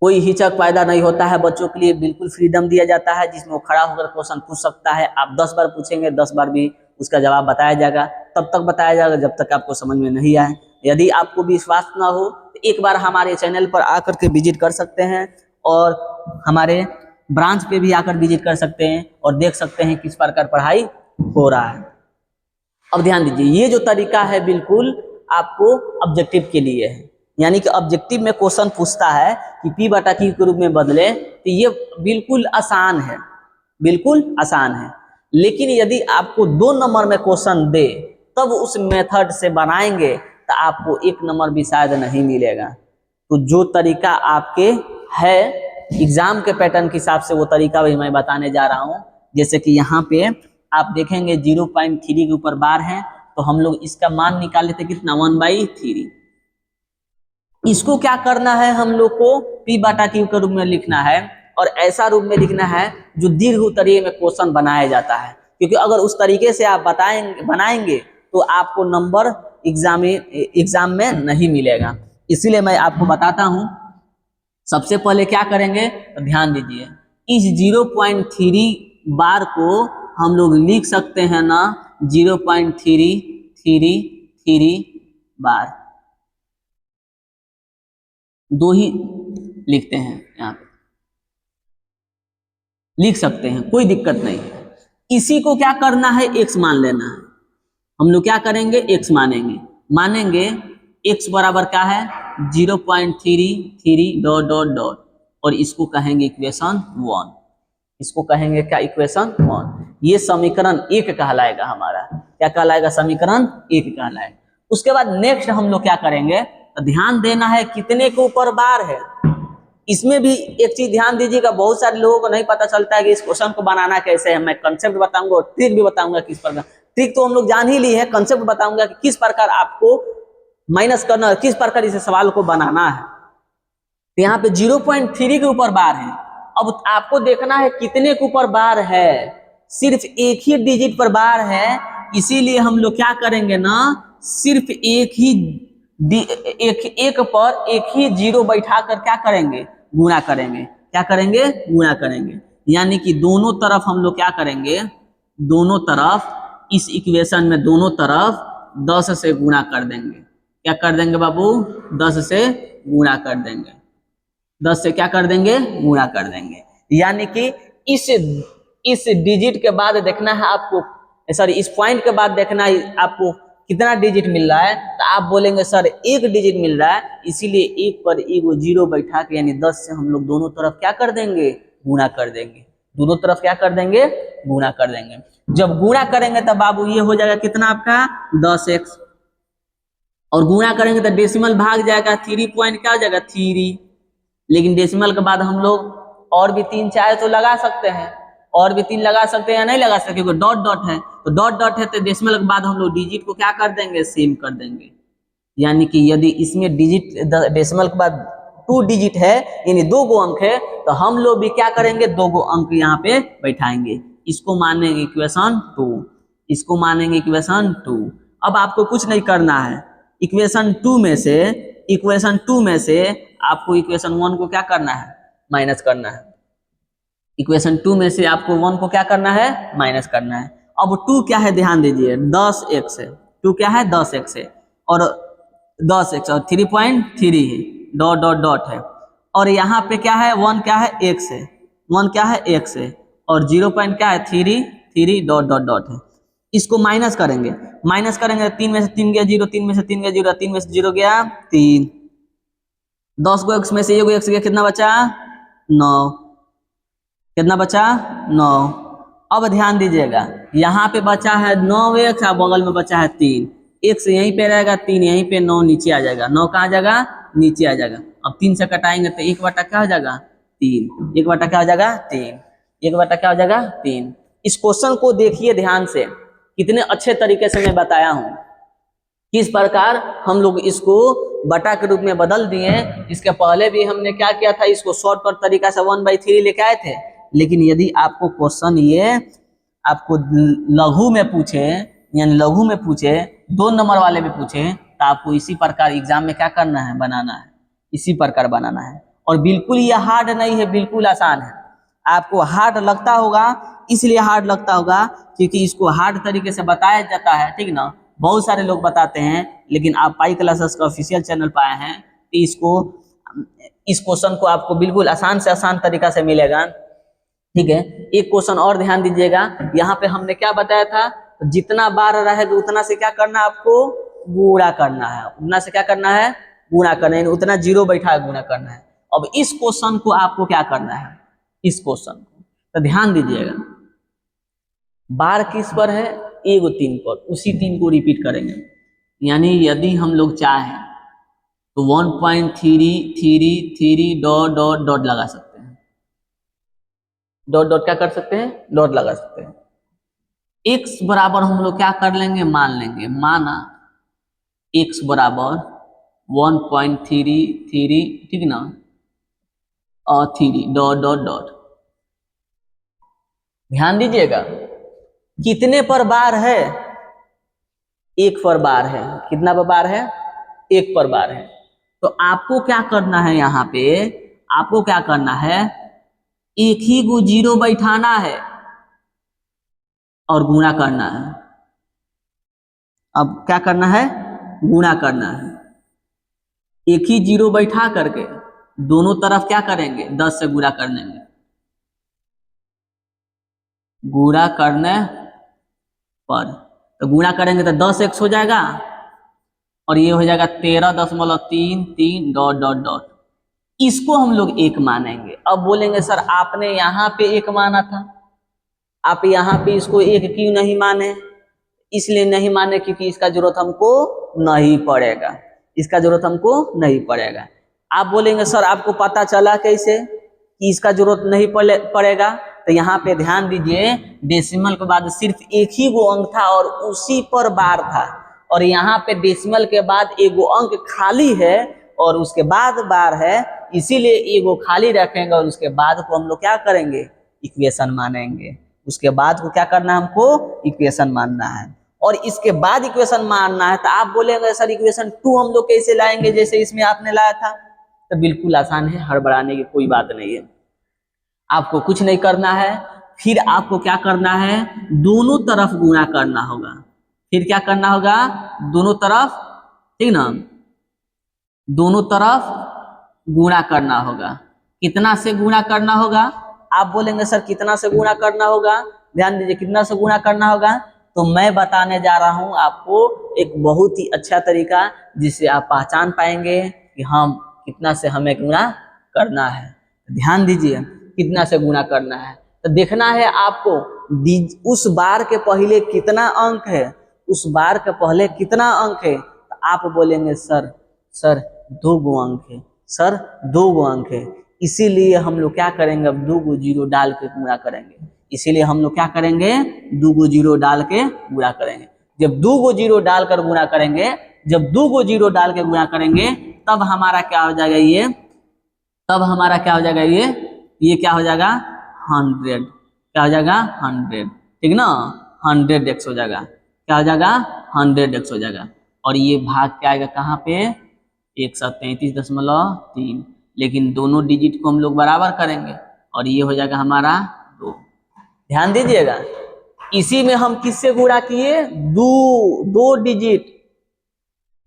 कोई हिचक पैदा नहीं होता है, बच्चों के लिए बिल्कुल फ्रीडम दिया जाता है, जिसमें वो खड़ा होकर क्वेश्चन पूछ सकता है। आप 10 बार पूछेंगे, 10 बार भी उसका जवाब बताया जाएगा, तब तक बताया जाएगा जब तक आपको समझ में नहीं आए। यदि आपको विश्वास ना हो तो एक बार हमारे चैनल पर आकर के विजिट कर सकते हैं, और हमारे ब्रांच पे भी आकर विजिट कर सकते हैं और देख सकते हैं किस प्रकार पढ़ाई हो रहा है। अब ध्यान दीजिए, ये जो तरीका है बिल्कुल आपको ऑब्जेक्टिव के लिए है, यानी कि ऑब्जेक्टिव में क्वेश्चन पूछता है कि p/q के रूप में बदले, तो ये बिल्कुल आसान है, बिल्कुल आसान है। लेकिन यदि आपको 2 नंबर में क्वेश्चन दे तब उस मेथड से बनाएंगे तो आपको 1 नंबर भी शायद नहीं मिलेगा। तो जो तरीका आपके है एग्जाम के पैटर्न के हिसाब से, वो तरीका भी मैं बताने जा रहा हूँ, जैसे कि यहाँ पे आप देखेंगे 0.3 के ऊपर बार है, तो हम लोग इसका मान निकाल लेते कितना 1/3। इसको क्या करना है, हम लोग को P/Q के रूप में लिखना है, और ऐसा रूप में लिखना है जो दीर्घ उत्तरीय में क्वेश्चन बनाया जाता है, क्योंकि अगर उस तरीके से आप बनाएंगे तो आपको नंबर एग्जाम में नहीं मिलेगा। इसीलिए मैं आपको बताता हूं। सबसे पहले क्या करेंगे तो ध्यान दीजिए, इस 0.3 बार को हम लोग लिख सकते हैं ना 0.333 बार, दो ही लिखते हैं, यहाँ पे लिख सकते हैं, कोई दिक्कत नहीं है। इसी को क्या करना है, x मान लेना है। हम लोग क्या करेंगे, x मानेंगे x बराबर क्या है 0.33 डॉट डॉट डॉट, और इसको कहेंगे इक्वेशन 1। इसको कहेंगे क्या, इक्वेशन 1। ये समीकरण 1 कहलाएगा हमारा। क्या कहलाएगा, समीकरण 1 कहलाएगा। उसके बाद नेक्स्ट हम लोग क्या करेंगे, तो ध्यान देना है कितने के ऊपर बार है। इसमें भी एक चीज ध्यान दीजिएगा, बहुत सारे लोगों को नहीं पता चलता है कि इस क्वेश्चन को बनाना कैसे है। मैं कंसेप्ट बताऊंगा और ट्रिक भी बताऊंगा किस प्रकार। ट्रिक तो हम लोग जान ही ली है, कंसेप्ट बताऊंगा कि किस प्रकार आपको माइनस करना है, किस प्रकार इस सवाल को बनाना है। तो यहाँ पे 0.3 के ऊपर बार है। अब आपको देखना है कितने के ऊपर बार है, सिर्फ एक ही डिजिट पर बार है, इसीलिए हम लोग क्या करेंगे ना, सिर्फ एक पर एक ही जीरो बैठा कर क्या करेंगे, गुणा करेंगे। क्या करेंगे, गुणा करेंगे। यानी कि दोनों तरफ हम लोग क्या करेंगे, दोनों तरफ इस इक्वेशन में दोनों तरफ 10 से गुणा कर देंगे। क्या कर देंगे बाबू, 10 से गुणा कर देंगे। 10 से क्या कर देंगे, गुणा कर देंगे। यानी कि इस डिजिट के बाद देखना है आपको, सॉरी इस पॉइंट के बाद देखना है आपको कितना डिजिट मिल रहा है। तो आप बोलेंगे सर एक डिजिट मिल रहा है, इसीलिए एक पर एगो जीरो बैठा के यानी 10 से हम लोग दोनों तरफ क्या कर देंगे, गुणा कर देंगे। दोनों तरफ क्या कर देंगे, गुणा कर देंगे। जब गुणा करेंगे तब बाबू ये हो जाएगा कितना आपका 10x, और गुणा करेंगे तो डेसिमल भाग जाएगा, 3 पॉइंट क्या हो जाएगा 3। लेकिन डेसिमल के बाद हम लोग और भी 3 चाहे तो लगा सकते हैं, और भी 3 लगा सकते हैं या नहीं लगा सकते, क्योंकि डॉट डॉट है। तो डॉट डॉट है तो डेसिमल के बाद हम लोग डिजिट को क्या कर देंगे, सेम कर देंगे। यानी कि यदि इसमें डिजिट डेसिमल के बाद 2 डिजिट है यानी 2 गो अंक है, तो हम लोग भी क्या करेंगे, 2 गो अंक यहाँ पे बैठाएंगे। इसको मानेंगे इक्वेशन 2, इसको मानेंगे इक्वेशन 2। अब आपको कुछ नहीं करना है, इक्वेशन 2 में से आपको इक्वेशन 1 को क्या करना है, माइनस करना है। इक्वेशन 2 में से आपको 1 को क्या करना है, माइनस करना है। अब 2 क्या है, ध्यान दीजिए 10x है। 2 क्या है, 10x है, और 10x और 3.3 है, डॉट डॉट डॉट है। और यहाँ पे क्या है, 1 क्या है, x है। 1 क्या है, x है, और 0 पॉइंट क्या है 3 डॉट डॉट डॉट है। इसको माइनस करेंगे, 3 में से 3 गया 0, 3 में से 3 गया 0, 3 में से 0 गया 3। 10 को x में से एगो x गया, कितना बचा 9। कितना बचा 9। अब ध्यान दीजिएगा यहाँ पे बचा है 9x और बगल में बचा है 3। x यहीं पे रहेगा, 3 यहीं पे, 9 नीचे आ जाएगा। 9 कहाँ जाएगा, नीचे आ जाएगा। अब 3 से कटाएंगे तो 1 बटा क्या हो जाएगा 3। 1 बटा क्या हो जाएगा 3। 1 बटा क्या हो जाएगा 3। इस क्वेश्चन को देखिए ध्यान से, कितने अच्छे तरीके से मैं बताया हूं किस प्रकार हम लोग इसको बटा के रूप में बदल दिए। इसके पहले भी हमने क्या किया था, इसको शॉर्टकट तरीका से 1/3 लेके आए थे। लेकिन यदि आपको क्वेश्चन ये आपको लघु में पूछे, यानी लघु में पूछे, 2 नंबर वाले में पूछे, तो आपको इसी प्रकार एग्जाम में क्या करना है, बनाना है, इसी प्रकार बनाना है। और बिल्कुल ये हार्ड नहीं है, बिल्कुल आसान है। आपको हार्ड लगता होगा, इसलिए हार्ड लगता होगा क्योंकि इसको हार्ड तरीके से बताया जाता है, ठीक ना। बहुत सारे लोग बताते हैं, लेकिन आप पाई क्लासेस का ऑफिशियल चैनल पर आए हैं तो इस क्वेश्चन को आपको बिल्कुल आसान से आसान तरीका से मिलेगा, ठीक है। एक क्वेश्चन और ध्यान दीजिएगा, यहाँ पे हमने क्या बताया था, जितना बार रहेगा उतना से क्या करना है, आपको गुणा करना है। उतना से क्या करना है, गुणा करना है, उतना जीरो बैठा है, गुणा करना है। अब इस क्वेश्चन को आपको क्या करना है, इस क्वेश्चन को तो ध्यान दीजिएगा, बार किस पर है, एगो 3 पर, उसी 3 को रिपीट करेंगे। यानी यदि हम लोग चाहें तो 1.333 डॉट डॉट डॉट लगा सकते हैं। डॉट डॉट क्या कर सकते हैं, डॉट लगा सकते हैं। x बराबर हम लोग क्या कर लेंगे, मान लेंगे, माना x बराबर 1.33, ठीक ना, और 3 डॉट डॉट डॉट। ध्यान दीजिएगा कितने पर बार है, 1 पर बार है। कितना पर बार है, 1 पर बार है। तो आपको क्या करना है, यहाँ पे आपको क्या करना है, एक ही को जीरो बैठाना है और गुणा करना है। अब क्या करना है, गुणा करना है। एक ही जीरो बैठा करके दोनों तरफ क्या करेंगे, 10 से गुणा कर लेंगे। गुणा करने पर तो गुणा करेंगे तो 10x हो जाएगा और ये हो जाएगा 13.33 डॉट डॉट डॉट। इसको हम लोग 1 मानेंगे। अब बोलेंगे सर आपने यहाँ पे 1 माना था, आप यहाँ पे इसको 1 क्यों नहीं माने? इसलिए नहीं माने क्योंकि इसका जरूरत हमको नहीं पड़ेगा, इसका जरूरत हमको नहीं पड़ेगा। आप बोलेंगे सर आपको पता चला कैसे कि इसका जरूरत नहीं पड़ेगा? तो यहाँ पे ध्यान दीजिए, डेसिमल के बाद सिर्फ एक ही वो अंक था और उसी पर बार था, और यहाँ पे डेसिमल के बाद एक अंक खाली है और उसके बाद बार है, इसीलिए एगो खाली रखेंगे और उसके बाद को हम लोग क्या करेंगे, इक्वेशन मानेंगे। उसके बाद को क्या करना है, हमको इक्वेशन मानना है। और इसके बाद इक्वेशन मानना है तो आप बोलेंगे सर इक्वेशन 2 हम लोग कैसे लाएंगे जैसे इसमें आपने लाया था? तो बिल्कुल आसान है, हड़बड़ाने की कोई बात नहीं है। आपको कुछ नहीं करना है, फिर आपको क्या करना है, दोनों तरफ गुणा करना होगा। फिर क्या करना होगा, दोनों तरफ, ठीक ना, दोनों तरफ गुणा करना होगा। कितना से गुणा करना होगा? आप बोलेंगे सर कितना से गुणा करना होगा? ध्यान दीजिए, कितना से गुणा करना होगा तो मैं बताने जा रहा हूं आपको एक बहुत ही अच्छा तरीका जिससे आप पहचान पाएंगे कि हम कितना से हमें गुणा करना है। ध्यान दीजिए, कितना से गुणा करना है तो देखना है आपको उस बार के पहले कितना अंक है, उस बार के पहले कितना अंक है। तो आप बोलेंगे सर 2 गो अंक है, सर 2 गो अंक है। इसीलिए हम लोग क्या करेंगे, अब 2 गो जीरो डाल के गुणा करेंगे। इसीलिए हम लोग क्या करेंगे, 2 गो जीरो डाल के गुणा करेंगे। जब 2 गो जीरो डालकर गुणा करेंगे, जब 2 गो जीरो डाल के गुणा करेंगे तब हमारा क्या हो जाएगा, ये तब हमारा क्या हो जाएगा, ये क्या हो जाएगा, 100। क्या हो जाएगा, 100, ठीक ना, 100x हो जाएगा। क्या हो जाएगा, 100x हो जाएगा। और ये भाग क्या आएगा कहाँ पे, 133.3। लेकिन दोनों डिजिट को हम लोग बराबर करेंगे और ये हो जाएगा हमारा 2। ध्यान दीजिएगा, इसी में हम किससे गुणा किए, 2 डिजिट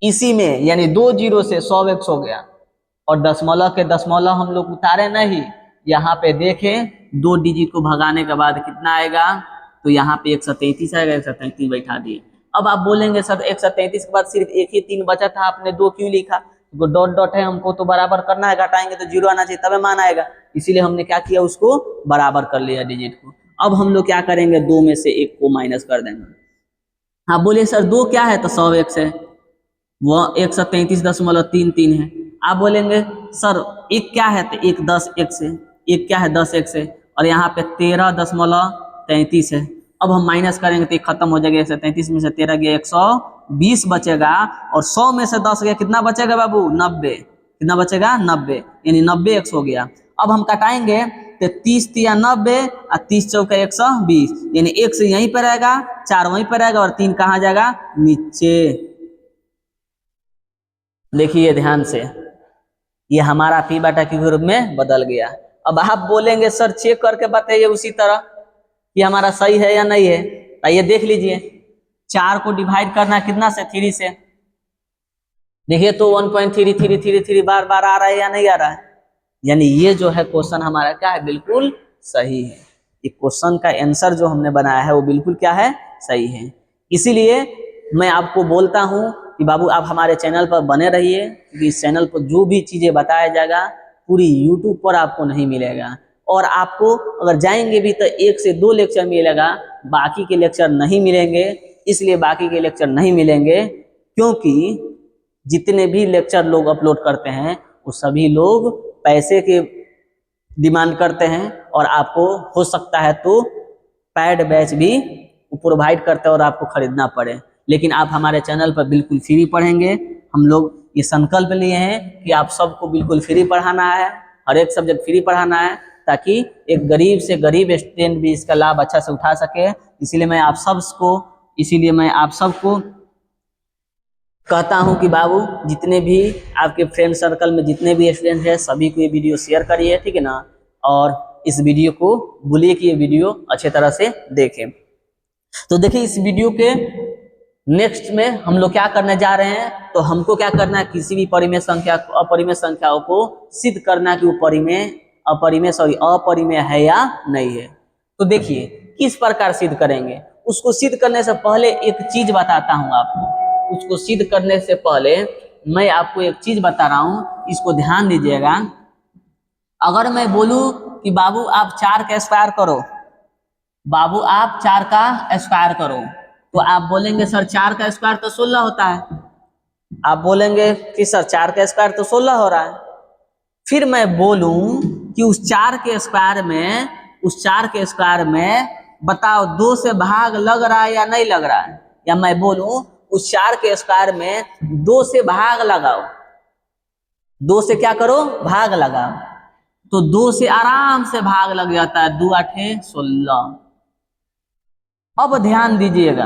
इसी में, यानी 2 जीरो से 100x हो गया। और दशमलव के दशमलव हम लोग उतारे नहीं, यहाँ पे देखें 2 डिजिट को भगाने के बाद कितना आएगा, तो यहाँ पे 133 आएगा, 133 बैठा दिए। अब आप बोलेंगे सर 133 के बाद सिर्फ एक ही 3 बचा था, आपने 2 क्यों लिखा? तो डॉट डॉट है, हमको तो बराबर करना है, घटाएंगे तो 0 आना चाहिए तब मान आएगा, इसीलिए हमने क्या किया, उसको बराबर कर लिया डिजिट को। अब हम लोग क्या करेंगे, 2 में से 1 को माइनस कर देंगे। आप बोलिए सर 2 क्या है, तो 100x है, वो 133.33 है। आप बोलेंगे सर 1 क्या है, तो 1 10x है, 1 क्या है, 10x है, और यहाँ पे 13.33 है। अब हम माइनस करेंगे तो खत्म हो जाएगा, 133 में से 13 गया 120 बचेगा, और 100 में से 10 गया, कितना बचेगा बाबू, 90। कितना बचेगा, 90, यानी 90x हो गया। अब हम कटाएंगे तो 30 या 90 और 30 चौका 120, यानी 1 से यहीं पर रहेगा, 4 वहीं पर रहेगा और 3 कहाँ जाएगा, नीचे। देखिए ध्यान से, ये हमारा पी बाटा क्यू के रूप में बदल गया। अब आप बोलेंगे सर चेक करके बताइए उसी तरह कि हमारा सही है या नहीं है। आइए देख लीजिए, 4 को डिवाइड करना कितना से, 3 से। देखिए तो 1.3333 बार बार आ रहा है या नहीं आ रहा है, यानी ये जो है क्वेश्चन हमारा क्या है, बिल्कुल सही है। ये क्वेश्चन का आंसर जो हमने बनाया है वो बिल्कुल क्या है, सही है। इसीलिए मैं आपको बोलता हूं कि बाबू आप हमारे चैनल पर बने रहिए, क्योंकि इस चैनल पर जो भी चीजें बताया जाएगा पूरी यूट्यूब पर आपको नहीं मिलेगा। और आपको अगर जाएंगे भी तो 1 से 2 लेक्चर मिलेगा, बाकी के लेक्चर नहीं मिलेंगे। इसलिए बाकी के लेक्चर नहीं मिलेंगे क्योंकि जितने भी लेक्चर लोग अपलोड करते हैं वो सभी लोग पैसे के डिमांड करते हैं, और आपको हो सकता है तो पैड बैच भी प्रोवाइड करते हैं और आपको खरीदना पड़े। लेकिन आप हमारे चैनल पर बिल्कुल फ्री पढ़ेंगे। हम लोग ये संकल्प लिए हैं कि आप सबको बिल्कुल फ्री पढ़ाना है, हर एक सब्जेक्ट फ्री पढ़ाना है, ताकि एक गरीब से गरीब स्टूडेंट भी इसका लाभ अच्छा से उठा सके। इसीलिए मैं आप सबको कहता हूं कि बाबू, जितने भी आपके फ्रेंड सर्कल में जितने भी स्टूडेंट हैं, सभी को ये वीडियो शेयर करिए, ठीक है ना। और इस वीडियो को बोलिए कि ये वीडियो अच्छे तरह से देखें। तो देखिए, इस वीडियो के नेक्स्ट में हम लोग क्या करने जा रहे हैं, तो हमको क्या करना है, किसी भी अपरिमेय संख्याओं को सिद्ध करना कि वो अपरिमेय है या नहीं है। तो देखिए किस प्रकार सिद्ध करेंगे। उसको सिद्ध करने से पहले एक चीज बताता हूं आपको। उसको सिद्ध करने से पहले मैं आपको एक चीज बता रहा हूं, इसको ध्यान दीजिएगा। अगर मैं बोलूं कि बाबू आप 4 का स्क्वायर करो, बाबू आप 4 का स्क्वायर करो, तो आप बोलेंगे सर 4 का स्क्वायर तो 16 होता है। आप बोलेंगे कि सर 4 का स्क्वायर तो 16 हो रहा है। फिर मैं बोलूं कि उस 4 के स्क्वायर में बताओ 2 से भाग लग रहा है या नहीं लग रहा है। या मैं बोलूं उस 4 के स्क्वायर में 2 से भाग लगाओ, 2 से क्या करो, भाग लगाओ, तो 2 से आराम से भाग लग जाता है, 2 8 16। अब ध्यान दीजिएगा,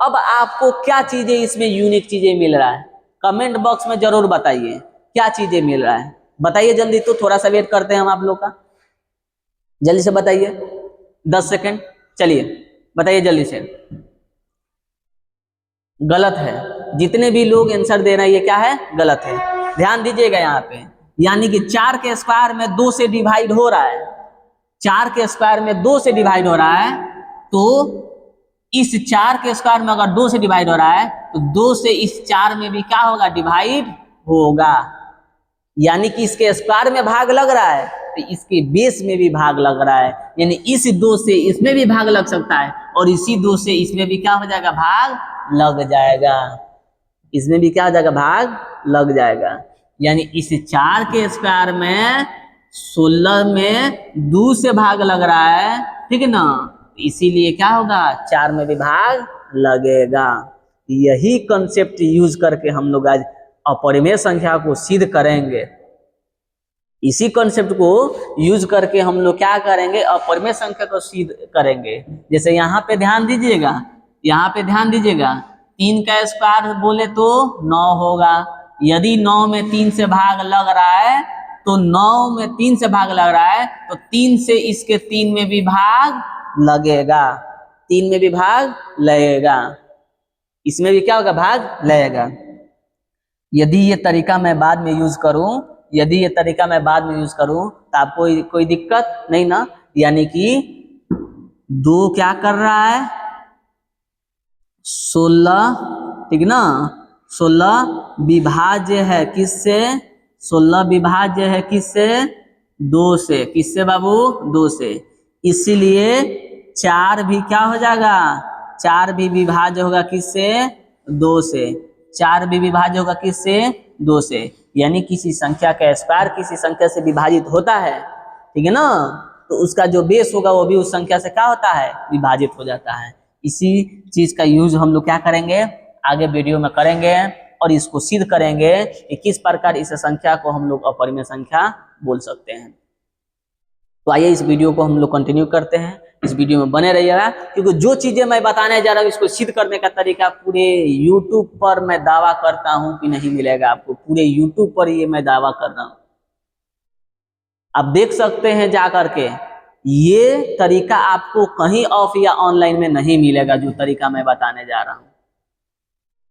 अब आपको क्या चीजें इसमें यूनिक चीजें मिल रहा है, कमेंट बॉक्स में जरूर बताइए क्या चीजें मिल रहा है। बताइए जल्दी, तो थोड़ा सा वेट करते हैं हम आप लोग का, जल्दी से बताइए, 10 सेकंड, चलिए बताइए जल्दी से। गलत है, जितने भी लोग आंसर दे रहे हैं ये क्या है, गलत है। ध्यान दीजिएगा यहाँ पे, यानी कि 4 के स्क्वायर में 2 से डिवाइड हो रहा है, 4 के स्क्वायर में 2 से डिवाइड हो रहा है, तो इस 4 के स्क्वायर में अगर 2 से डिवाइड हो रहा है, तो 2 से इस 4 में भी क्या होगा, डिवाइड होगा। यानी कि इसके स्क्वायर में भाग लग रहा है, तो इसके बेस में भी भाग लग रहा है, यानी इस 2 से इसमें भी भाग लग सकता है, और इसी 2 से इसमें भी क्या हो जाएगा, भाग लग जाएगा। इसमें भी क्या हो जाएगा, भाग लग जाएगा। यानी इस 4 के स्क्वायर में 16 में 2 से भाग लग रहा है, ठीक है ना, इसीलिए क्या होगा, 4 में भी भाग लगेगा। यही कंसेप्ट यूज करके हम लोग आज अपरिमेय संख्या को सिद्ध करेंगे। इसी कंसेप्ट को यूज करके हम लोग क्या करेंगे, अपरिमेय संख्या को सिद्ध करेंगे। जैसे यहाँ पे ध्यान दीजिएगा, 3 का स्क्वायर बोले तो 9 होगा। यदि 9 में 3 से भाग लग रहा है, तो 9 में 3 से भाग लग रहा है, तो 3 से इसके 3 में भी भाग लगेगा, 3 में भी भाग लगेगा, इसमें भी क्या होगा, भाग लगेगा। यदि ये तरीका मैं बाद में यूज करूं, तो आपको कोई दिक्कत नहीं ना। यानी कि 2 क्या कर रहा है, 16, ठीक ना, 16 विभाज्य है किससे, 16 विभाज्य है किससे, 2 से। किससे बाबू, 2 से। इसीलिए 4 भी क्या हो जाएगा, 4 भी विभाज्य होगा किससे, 2 से। 4 भी विभाज्य होगा किससे, 2 से। यानी किसी संख्या का स्क्वायर किसी संख्या से विभाजित होता है, ठीक है ना, तो उसका जो बेस होगा वो भी उस संख्या से क्या होता है, विभाजित हो जाता है। इसी चीज का यूज हम लोग क्या करेंगे, आगे वीडियो में करेंगे, और इसको सिद्ध करेंगे कि किस प्रकार इस संख्या को हम लोग अपरिमेय संख्या बोल सकते हैं। तो आइए इस वीडियो को हम लोग कंटिन्यू करते हैं, इस वीडियो में बने रहिएगा, क्योंकि जो चीजें मैं बताने जा रहा हूँ इसको सिद्ध करने का तरीका पूरे YouTube पर मैं दावा करता हूं कि नहीं मिलेगा आपको, पूरे YouTube पर ये मैं दावा कर रहा हूं। आप देख सकते हैं जा करके, ये तरीका आपको कहीं ऑफ या ऑनलाइन में नहीं मिलेगा, जो तरीका मैं बताने जा रहा हूं।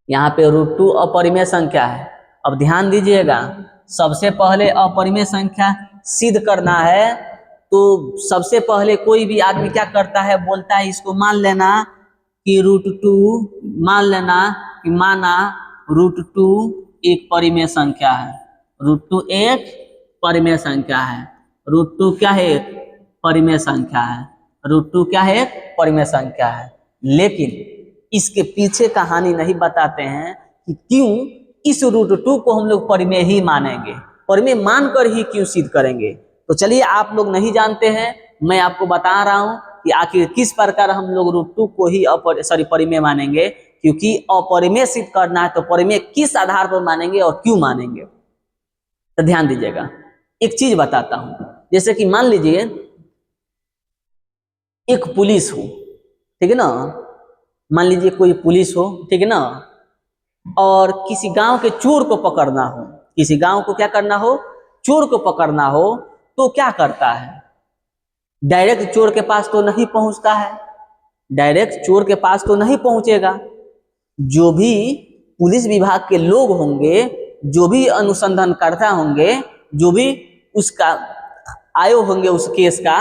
यहाँ पे √2 अपरिमेय संख्या है। अब ध्यान दीजिएगा, सबसे पहले अपरिमेय संख्या सिद्ध करना है, तो सबसे पहले कोई भी आदमी क्या करता है, बोलता है इसको मान लेना कि √2, माना √2 एक परिमेय संख्या है, √2 एक परिमेय संख्या है, √2 क्या है, एक परिमेय संख्या है, √2 क्या है, एक परिमेय संख्या है। लेकिन इसके पीछे कहानी नहीं बताते हैं कि क्यों इस √2 को हम लोग परिमेय ही मानेंगे, परिमेय मानकर ही क्यों सिद्ध करेंगे। तो तो चलिए, आप लोग नहीं जानते हैं, मैं आपको बता रहा हूं कि आखिर किस प्रकार हम लोग रूट 2 को ही परिमेय मानेंगे, क्योंकि अपरिमेय सिद्ध करना है तो परिमेय किस आधार पर मानेंगे और क्यों मानेंगे। तो ध्यान दीजिएगा, एक चीज बताता हूं। जैसे कि मान लीजिए एक पुलिस हो, ठीक है ना, मान लीजिए कोई पुलिस हो, ठीक है ना, और किसी गांव के चोर को पकड़ना हो, किसी गांव को क्या करना हो, चोर को पकड़ना हो, तो क्या करता है, डायरेक्ट चोर के पास तो नहीं पहुंचता है, डायरेक्ट चोर के पास तो नहीं पहुंचेगा। जो भी पुलिस विभाग के लोग होंगे, जो भी अनुसंधानकर्ता होंगे, जो भी उसका आयो होंगे उस केस का,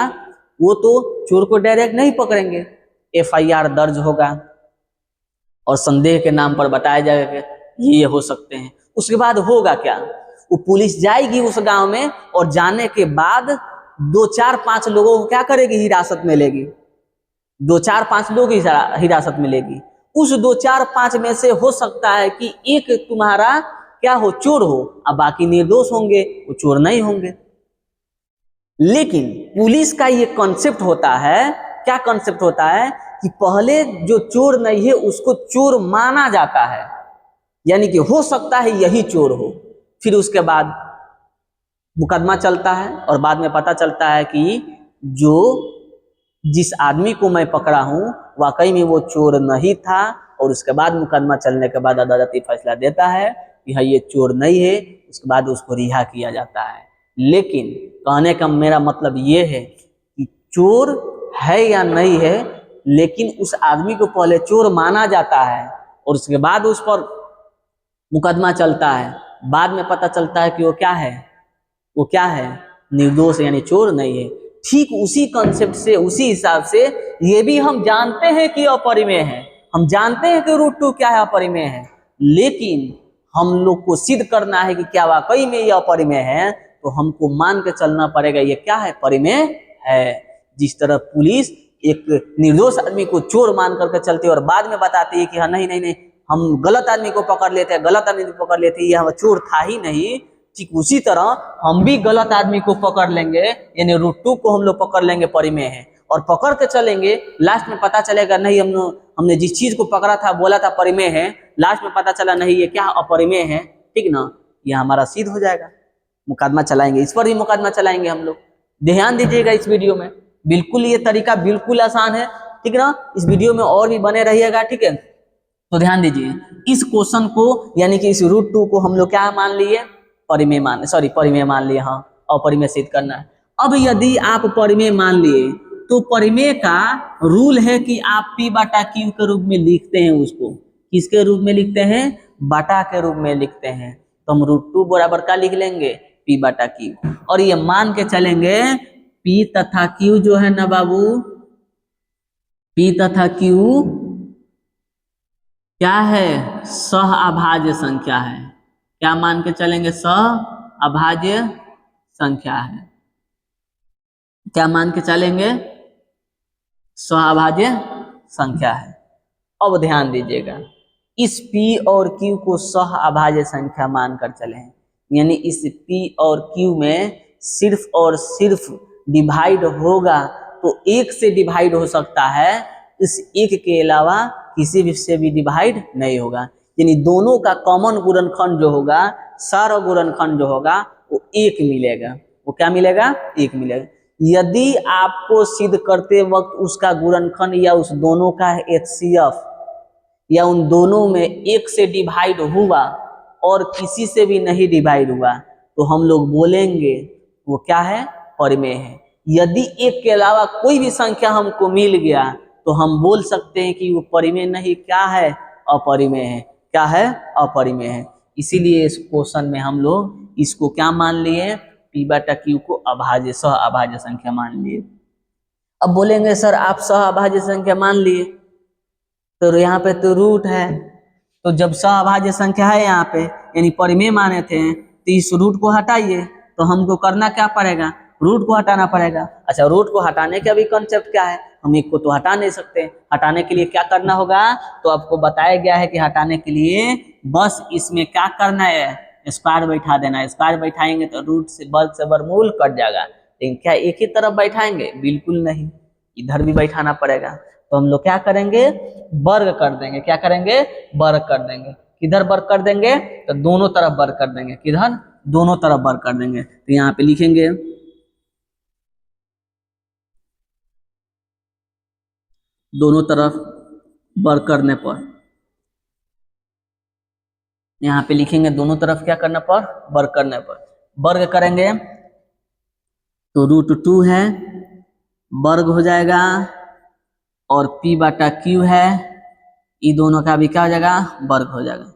वो तो चोर को डायरेक्ट नहीं पकड़ेंगे। FIR दर्ज होगा और संदेह के नाम पर बताया जाएगा कि ये हो सकते हैं। उसके बाद होगा क्या, वो पुलिस जाएगी उस गांव में और जाने के बाद 2-4-5 लोगों को क्या करेगी, हिरासत में लेगी। 2-4-5 लोग हिरासत में लेगी। उस 2-4-5 में से हो सकता है कि एक तुम्हारा क्या हो, चोर हो, अब बाकी निर्दोष होंगे, वो चोर नहीं होंगे। लेकिन पुलिस का ये कॉन्सेप्ट होता है, क्या कॉन्सेप्ट होता है कि पहले जो चोर नहीं है उसको चोर माना जाता है, यानी कि हो सकता है यही चोर हो। फिर उसके बाद मुकदमा चलता है और बाद में पता चलता है कि जो जिस आदमी को मैं पकड़ा हूं वाकई में वो चोर नहीं था, और उसके बाद मुकदमा चलने के बाद अदालती फैसला देता है कि हाँ ये चोर नहीं है, उसके बाद उसको रिहा किया जाता है। लेकिन कहने का मेरा मतलब ये है कि चोर है या नहीं है, लेकिन उस आदमी को पहले चोर माना जाता है और उसके बाद उस पर मुकदमा चलता है, बाद में पता चलता है कि वो क्या है, वो क्या है, निर्दोष, यानी चोर नहीं है। ठीक उसी कॉन्सेप्ट से, उसी हिसाब से ये भी हम जानते हैं कि अपरिमेय है, हम जानते हैं कि रूट 2 क्या है, अपरिमेय है, लेकिन हम लोग को सिद्ध करना है कि क्या वाकई में ये अपरिमेय है, तो हमको मान के चलना पड़ेगा ये क्या है, परिमेय है। जिस तरह पुलिस एक निर्दोष आदमी को चोर मान करके चलती है और बाद में बताती है कि हाँ नहीं नहीं नहीं, हम गलत आदमी को पकड़ लेते हैं, गलत आदमी को पकड़ लेते हैं, ये हम चोर था ही नहीं, ठीक उसी तरह हम भी गलत आदमी को पकड़ लेंगे, यानी रूट 2 को हम लोग पकड़ लेंगे परिमेय है, और पकड़ के चलेंगे, लास्ट में पता चलेगा नहीं हमने जिस चीज को पकड़ा था बोला था परिमेय है, लास्ट में पता चला नहीं ये क्या अपरिमेय है, ठीक ना, ये हमारा सिद्ध हो जाएगा। मुकदमा चलाएंगे, इस पर भी मुकदमा चलाएंगे हम लोग। ध्यान दीजिएगा इस वीडियो में, बिल्कुल ये तरीका बिल्कुल आसान है, ठीक ना। इस वीडियो में और भी बने रहिएगा, ठीक है। तो ध्यान दीजिए, इस क्वेश्चन को यानी कि इस रूट 2 को हम लोग क्या मान लिए, परिमेय मान लिए, हाँ, अपरिमेय सिद्ध करना है। अब यदि आप परिमेय मान लिए तो परिमेय का रूल है कि आप P/Q के रूप में लिखते हैं उसको, किसके रूप में लिखते हैं, बटा के रूप में लिखते हैं। तो हम रूट 2 बराबर का लिख लेंगे, P/Q, और ये मान के चलेंगे P तथा Q जो है ना बाबू, P तथा Q क्या है, सह अभाज्य संख्या है। क्या मान के चलेंगे, सह अभाज्य संख्या है। क्या मान के चलेंगे, सह अभाज्य संख्या है। अब ध्यान दीजिएगा, इस P और Q को सह अभाज्य संख्या मानकर चले, यानी इस P और Q में सिर्फ और सिर्फ डिवाइड होगा तो एक से डिवाइड हो सकता है, इस एक के अलावा किसी भी से भी डिवाइड नहीं होगा, यानी दोनों का कॉमन गुणनखंड जो होगा, सारा गुणनखंड जो होगा वो एक मिलेगा। वो क्या मिलेगा, एक मिलेगा। यदि आपको सिद्ध करते वक्त उसका गुणनखंड या उस दोनों का HCF या उन दोनों में एक से डिवाइड हुआ और किसी से भी नहीं डिवाइड हुआ, तो हम लोग बोलेंगे वो क्या है, परिमेय है। यदि एक के अलावा कोई भी संख्या हमको मिल गया तो हम बोल सकते हैं कि वो परिमेय नहीं, क्या है, अपरिमेय है। क्या है, अपरिमेय है। इसीलिए इस क्वेश्चन में हम लोग इसको क्या मान लिए, P/Q को अभाज्य, सह अभाज्य संख्या मान लिए। अब बोलेंगे सर आप सह अभाज्य संख्या मान लिए, तो यहाँ पे तो रूट है, तो जब सह अभाज्य संख्या है यहाँ पे, यानी परिमेय माने थे, तो इस रूट को हटाइए, तो हमको करना क्या पड़ेगा, रूट को हटाना पड़ेगा। अच्छा, रूट को हटाने का भी कॉन्सेप्ट क्या है, हम एक को तो हटा नहीं सकते, हटाने के लिए क्या करना होगा, तो आपको बताया गया है कि हटाने के लिए बस इसमें क्या करना है, स्क्वायर बैठा देना है। स्क्वायर बैठाएंगे तो रूट से वर्ग से वर्गमूल कट जाएगा, लेकिन क्या एक ही तरफ बैठाएंगे? बिल्कुल नहीं, इधर भी बैठाना पड़ेगा। तो हम लोग क्या करेंगे? वर्ग कर देंगे। क्या करेंगे? वर्ग कर देंगे। किधर वर्ग कर देंगे? तो दोनों तरफ वर्ग कर देंगे। किधर? दोनों तरफ वर्ग कर देंगे। तो यहाँ पे लिखेंगे दोनों तरफ वर्ग करने पर, यहाँ पे लिखेंगे दोनों तरफ क्या करने पर? वर्ग करने पर। वर्ग करेंगे तो √2 है, वर्ग हो जाएगा, और p/q है, ये दोनों का भी क्या हो जाएगा? वर्ग हो जाएगा।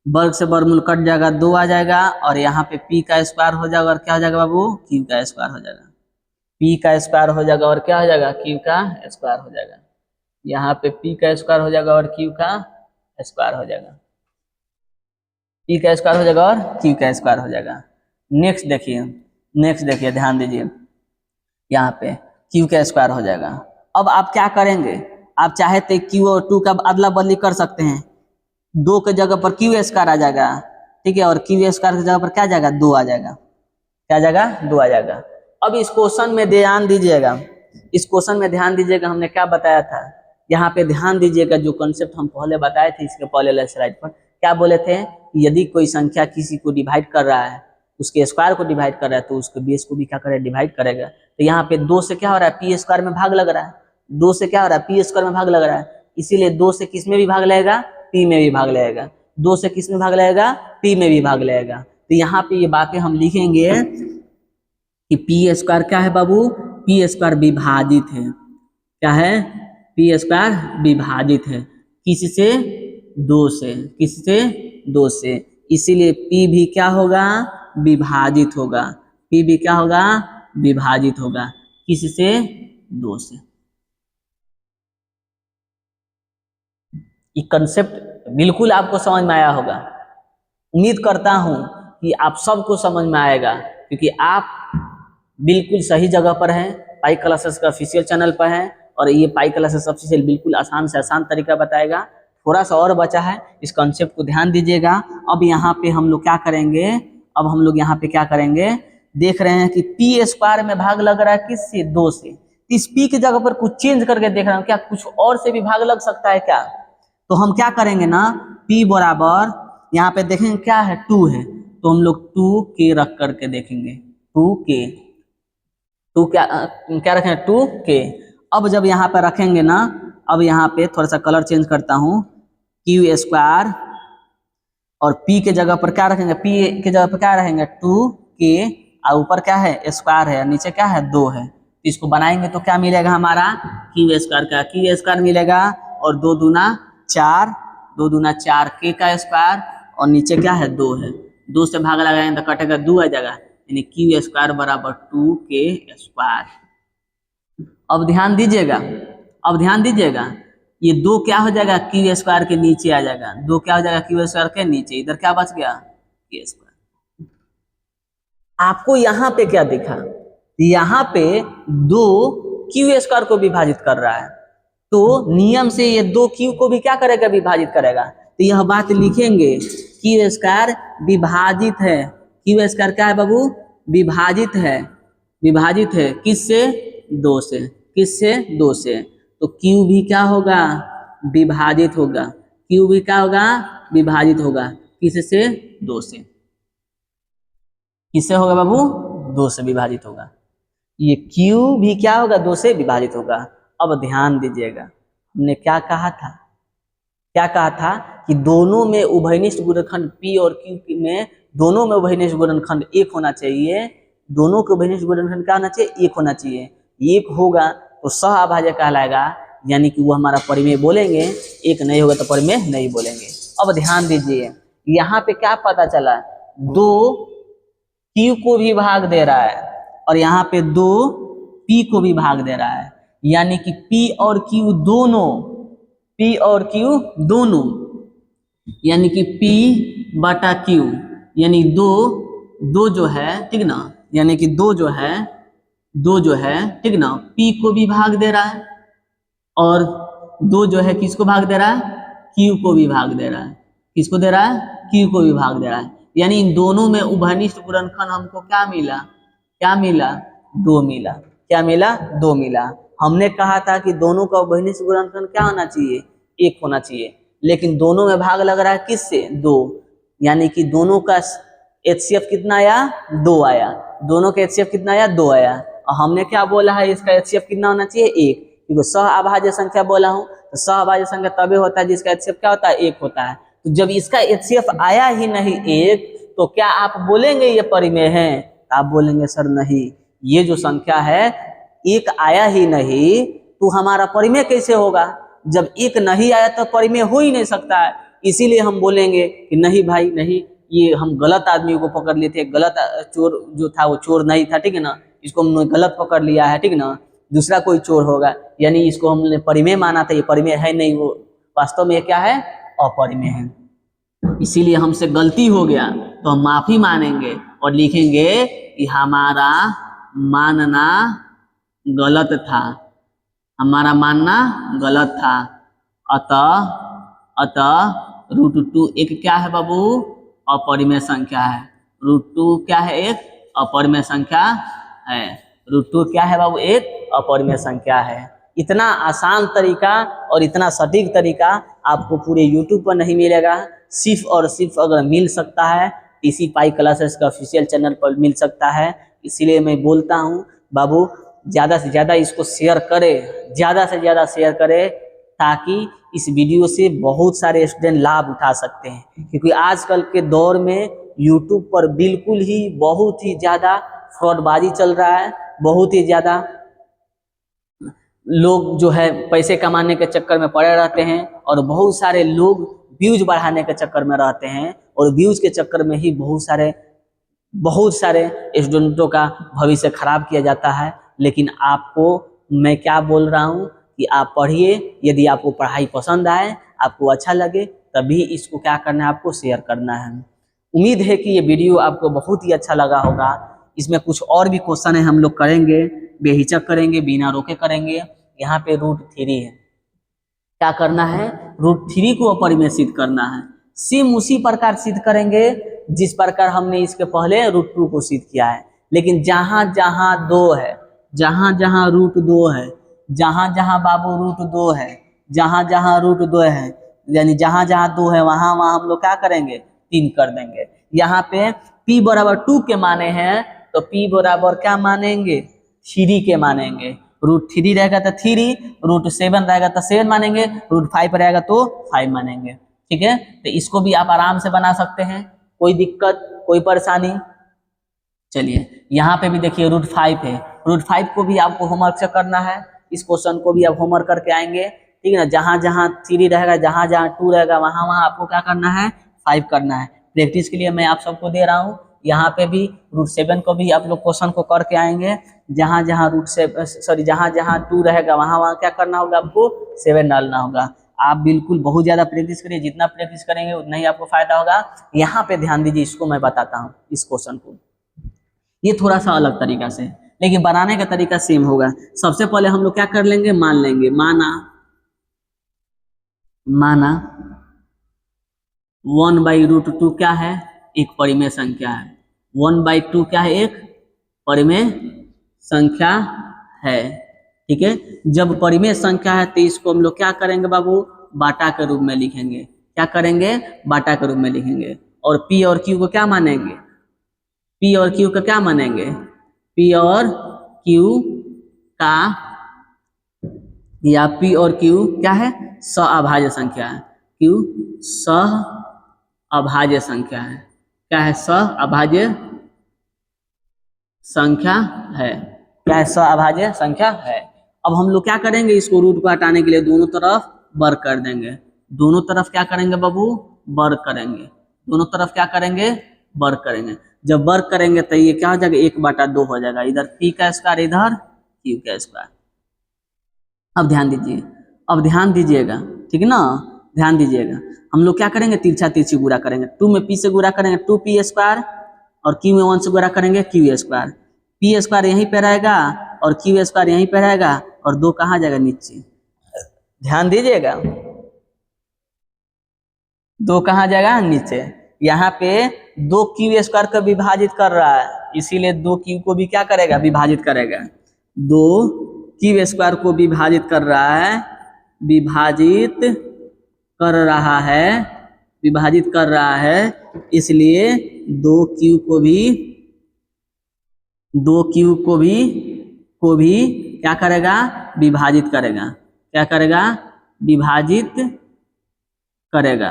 वर्ग से वर्गमूल कट जाएगा, 2 आ जाएगा, और यहाँ पे p का स्क्वायर हो जाएगा, और क्या हो जाएगा बाबू? q का स्क्वायर हो जाएगा। p का स्क्वायर हो जाएगा और क्या हो जाएगा? q का स्क्वायर हो जाएगा। यहाँ पे p का स्क्वायर हो जाएगा और q का स्क्वायर हो जाएगा। p का स्क्वायर हो जाएगा और q का स्क्वायर हो जाएगा। नेक्स्ट देखिए, ध्यान दीजिए, यहाँ पे q का स्क्वायर हो जाएगा। अब आप क्या करेंगे? आप चाहे तो q और 2 का अदला बदली कर सकते हैं। 2 के जगह पर q स्क्वायर आ जाएगा, ठीक है, और q स्क्वायर की जगह पर क्या आ जाएगा? 2 आ जाएगा। क्या आ जाएगा? 2 आ जाएगा। अब इस क्वेश्चन में ध्यान दीजिएगा, हमने क्या बताया था? यहाँ पे ध्यान दीजिएगा, जो कॉन्सेप्ट हम पहले बताए थे इसके पहले वाले स्लाइड पर, क्या बोले थे? यदि कोई संख्या किसी को डिवाइड कर रहा है, उसके स्क्वायर को डिवाइड कर रहा है, तो उसके बेस को भी क्या करेगा? डिवाइड करेगा। तो यहाँ पे 2 से क्या हो रहा है? पी स्क्वायर में भाग लग रहा है। 2 से क्या हो रहा है? पी स्क्वायर में भाग लग रहा है, इसीलिए 2 से किस में भी भाग लगेगा? पी में भी भाग लगेगा। 2 से किस में भाग लगेगा? पी में भी भाग लगेगा। तो यहाँ पे ये बातें हम लिखेंगे कि पी स्क्वायर क्या है बाबू? पी स्क्वायर विभाजित है। क्या है? पी स्क्वायर विभाजित है किससे? 2 से। किससे? 2 से। इसीलिए पी भी क्या होगा? विभाजित होगा। पी भी क्या होगा? विभाजित होगा। किससे? 2 से। ये कंसेप्ट बिल्कुल आपको समझ में आया होगा। उम्मीद करता हूं कि आप सबको समझ में आएगा, क्योंकि आप बिल्कुल सही जगह पर हैं, पाई क्लासेस का ऑफिशियल चैनल पर हैं, और ये पाई क्लासेस ऑफिशियल बिल्कुल आसान से आसान तरीका बताएगा। थोड़ा सा और बचा है, इस कॉन्सेप्ट को ध्यान दीजिएगा। अब यहाँ पे हम लोग क्या करेंगे? क्या करेंगे? देख रहे हैं कि पी स्क्वायर में भाग लग रहा है किससे? 2 से। इस पी की जगह पर कुछ चेंज करके देख रहा हूँ, क्या कुछ और से भी भाग लग सकता है क्या? तो हम क्या करेंगे ना, p बराबर, यहाँ पे देखेंगे क्या है? 2 है, तो हम लोग 2k रख करके देखेंगे। 2k, 2 क्या रखेंगे? 2k। अब जब यहाँ पे रखेंगे ना, अब यहाँ पे थोड़ा सा कलर चेंज करता हूँ, q स्क्वायर, और p के जगह पर क्या रखेंगे? p के जगह पर क्या रहेंगे? 2k, और ऊपर क्या है? स्क्वायर है, नीचे क्या है? 2 है। तो इसको बनाएंगे तो क्या मिलेगा हमारा? q स्क्वायर का q स्क्वायर मिलेगा, और 2 दूना 4, 2 दूना 4 k का स्क्वायर, और नीचे क्या है? 2 है। 2 से भाग लगाएंगे तो कटेगा 2 आ जाएगा, यानी q स्क्वायर बराबर 2k स्क्वायर। अब ध्यान दीजिएगा, ये 2 क्या हो जाएगा? q स्क्वायर के नीचे आ जाएगा। 2 क्या हो जाएगा? q स्क्वायर के नीचे। इधर क्या बच गया? k square. आपको यहाँ पे क्या दिखा? यहाँ पे 2 q स्क्वायर को विभाजित कर रहा है, तो नियम से ये 2q को भी क्या करेगा? विभाजित करेगा। तो यह बात लिखेंगे, q स्क्वायर विभाजित है। q स्क्वायर क्या है बाबू? विभाजित है किससे? 2 से। किससे? 2 से। तो q भी क्या होगा? विभाजित होगा। q भी क्या होगा? विभाजित होगा। किससे? 2 से। किससे होगा बाबू? 2 से विभाजित होगा। ये q भी क्या होगा? 2 से विभाजित होगा। अब ध्यान दीजिएगा, हमने क्या कहा था? कि दोनों में उभयनिष्ठ गुणनखंड p और q में, दोनों में उभयनिष्ठ गुणनखंड 1 होना चाहिए। दोनों के उभयनिष्ठ गुणनखंड क्या होना चाहिए? 1 होना चाहिए। 1 होगा तो सहअभाज्य कहलाएगा, यानी कि वो हमारा परिमेय बोलेंगे। 1 नहीं होगा तो परिमेय नहीं बोलेंगे। अब ध्यान दीजिए, यहाँ पे क्या पता चला? 2 q को भी भाग दे रहा है, और यहाँ पे 2 p को भी भाग दे रहा है, यानी कि p और q दोनों, यानी कि p/q, यानी 2 जो है, ठीक ना, यानी कि 2 जो है, ठीक ना, p को भी भाग दे रहा है, और 2 जो है किसको भाग दे रहा है? q को भी भाग दे रहा है। किसको दे रहा है? q को भी भाग दे रहा है। यानी इन दोनों में उभयनिष्ठ गुणनखंड हमको क्या मिला? 2 मिला। क्या मिला? 2 मिला। हमने कहा था कि दोनों का उभयनिष्ठ गुणनफल क्या होना चाहिए? 1 होना चाहिए, लेकिन दोनों में भाग लग रहा है किससे? 2, यानी कि दोनों का HCF कितना आया? 2 आया। दोनों का HCF कितना आया? 2 आया। और हमने क्या बोला है? इसका HCF कितना होना चाहिए? 1, क्योंकि सहअभाज्य संख्या बोला हूं, तो सहअभाज्य संख्या तभी होता है जिसका HCF क्या होता है? 1 होता है। तो जब इसका HCF आया ही नहीं 1, तो क्या आप बोलेंगे ये परिमेय है? आप बोलेंगे सर नहीं, ये जो संख्या है 1 आया ही नहीं, तो हमारा परिमेय कैसे होगा? जब 1 नहीं आया तो परिमेय हो ही नहीं सकता है। इसीलिए हम बोलेंगे कि नहीं भाई नहीं, ये हम गलत आदमी को पकड़ लिए थे, गलत चोर जो था वो चोर नहीं था, ठीक है ना, इसको हमने गलत पकड़ लिया है, ठीक है ना, दूसरा कोई चोर होगा, यानी इसको हमने परिमेय माना था, ये परिमेय है नहीं, वो वास्तव में क्या है? अपरिमेय है। इसीलिए हमसे गलती हो गया तो हम माफी मानेंगे और लिखेंगे कि हमारा मानना गलत था, हमारा मानना गलत था। अतः √2 एक क्या है बाबू? अपरिमेय संख्या है। √2 क्या है? एक अपरिमेय संख्या है। √2 क्या है बाबू? एक अपरिमेय संख्या है। इतना आसान तरीका और इतना सटीक तरीका आपको पूरे YouTube पर नहीं मिलेगा। सिर्फ और सिर्फ अगर मिल सकता है TC पाई क्लासेस का ऑफिशियल चैनल पर मिल सकता है। इसीलिए मैं बोलता हूँ बाबू, ज़्यादा से ज़्यादा इसको शेयर करें, ज़्यादा से ज़्यादा शेयर करें, ताकि इस वीडियो से बहुत सारे स्टूडेंट लाभ उठा सकते हैं। क्योंकि आजकल के दौर में YouTube पर बिल्कुल ही बहुत ही ज़्यादा फ्रॉडबाजी चल रहा है। बहुत ही ज़्यादा लोग जो है पैसे कमाने के चक्कर में पड़े रहते हैं, और बहुत सारे लोग व्यूज बढ़ाने के चक्कर में रहते हैं, और व्यूज के चक्कर में ही बहुत सारे स्टूडेंटों का भविष्य खराब किया जाता है। लेकिन आपको मैं क्या बोल रहा हूँ कि आप पढ़िए। यदि आपको पढ़ाई पसंद आए, आपको अच्छा लगे, तभी इसको क्या करना है? आपको शेयर करना है। उम्मीद है कि ये वीडियो आपको बहुत ही अच्छा लगा होगा। इसमें कुछ और भी क्वेश्चन है, हम लोग करेंगे, बेहिचक करेंगे, बिना रोके करेंगे। यहाँ पे √3 है, क्या करना है? √3 को अपरिमेय सिद्ध करना है। सेम उसी प्रकार सिद्ध करेंगे जिस प्रकार हमने इसके पहले √2 को सिद्ध किया है। लेकिन जहां जहां 2 है, जहां जहां √2 है, जहां जहां बाबू √2 है, जहां जहां √2 है, यानी जहां जहां 2 है वहां वहां हम लोग क्या करेंगे? 3 कर देंगे। यहाँ पे p बराबर 2 के माने हैं, तो p बराबर क्या मानेंगे? 3 के मानेंगे। √3 रहेगा तो 3, √7 रहेगा तो 7 मानेंगे, √5 रहेगा तो 5 मानेंगे। ठीक है, तो इसको भी आप आराम से बना सकते हैं, कोई दिक्कत, कोई परेशानी। चलिए यहाँ पे भी देखिए √5 है, √5 को भी आपको होमवर्क से करना है। इस क्वेश्चन को भी आप होमवर्क करके आएंगे, ठीक है ना। जहां जहां 3 रहेगा, जहां जहां 2 रहेगा, वहां वहां आपको क्या करना है? 5 करना है। प्रैक्टिस के लिए मैं आप सबको दे रहा हूँ। यहाँ पे भी √7 को भी आप लोग क्वेश्चन को करके आएंगे। जहां जहां जहां जहां 2 रहेगा वहां वहां क्या करना होगा? आपको 7 डालना होगा। आप बिल्कुल बहुत ज्यादा प्रैक्टिस करिए, जितना प्रैक्टिस करेंगे उतना ही आपको फायदा होगा। यहाँ पे ध्यान दीजिए, इसको मैं बताता हूँ, इस क्वेश्चन को। ये थोड़ा सा अलग तरीका से, लेकिन बनाने का तरीका सेम होगा। सबसे पहले हम लोग क्या कर लेंगे? मान लेंगे, माना 1/√2 क्या है? एक परिमेय संख्या है। 1/2 क्या है? एक परिमेय संख्या है। ठीक है, जब परिमेय संख्या है तो इसको हम लोग क्या करेंगे बाबू? बाटा के रूप में लिखेंगे। क्या करेंगे? बाटा के रूप में लिखेंगे। और P और Q को क्या मानेंगे? P और Q का क्या मानेंगे? P और Q का, या P और Q क्या है? सहअभाज्य संख्या है। Q सहअभाज्य संख्या है। क्या है? सहअभाज्य संख्या है। क्या है? सहअभाज्य संख्या है। अब हम लोग क्या करेंगे? इसको रूट को हटाने के लिए दोनों तरफ वर्ग कर देंगे। दोनों तरफ क्या करेंगे बाबू? वर्ग करेंगे। दोनों तरफ क्या करेंगे? वर्ग करेंगे। जब वर्ग करेंगे तो ये क्या हो जाएगा? 1/2 हो जाएगा। इधर P का स्क्वायर, इधर Q का स्क्वायर। अब ध्यान दीजिए, अब ध्यान दीजिएगा, ठीक है ना, ध्यान दीजिएगा। हम लोग क्या करेंगे? तिरछा तिरछी गुणा करेंगे। 2 में P से गुणा करेंगे 2P स्क्वायर, और Q में 1 से गुणा करेंगे Q स्क्वायर। P स्क्वायर यहीं पे रहेगा और Q स्क्वायर यहीं पे रहेगा, और 2 कहाँ जाएगा? नीचे। ध्यान दीजिएगा, 2 कहाँ जाएगा? नीचे। यहाँ पे 2 Q स्क्वायर को विभाजित कर रहा है, इसीलिए 2q को भी क्या करेगा, विभाजित करेगा। 2q² को विभाजित कर रहा है, विभाजित कर रहा है, विभाजित कर रहा है, इसलिए 2q को भी क्या करेगा, विभाजित करेगा। क्या करेगा, विभाजित करेगा।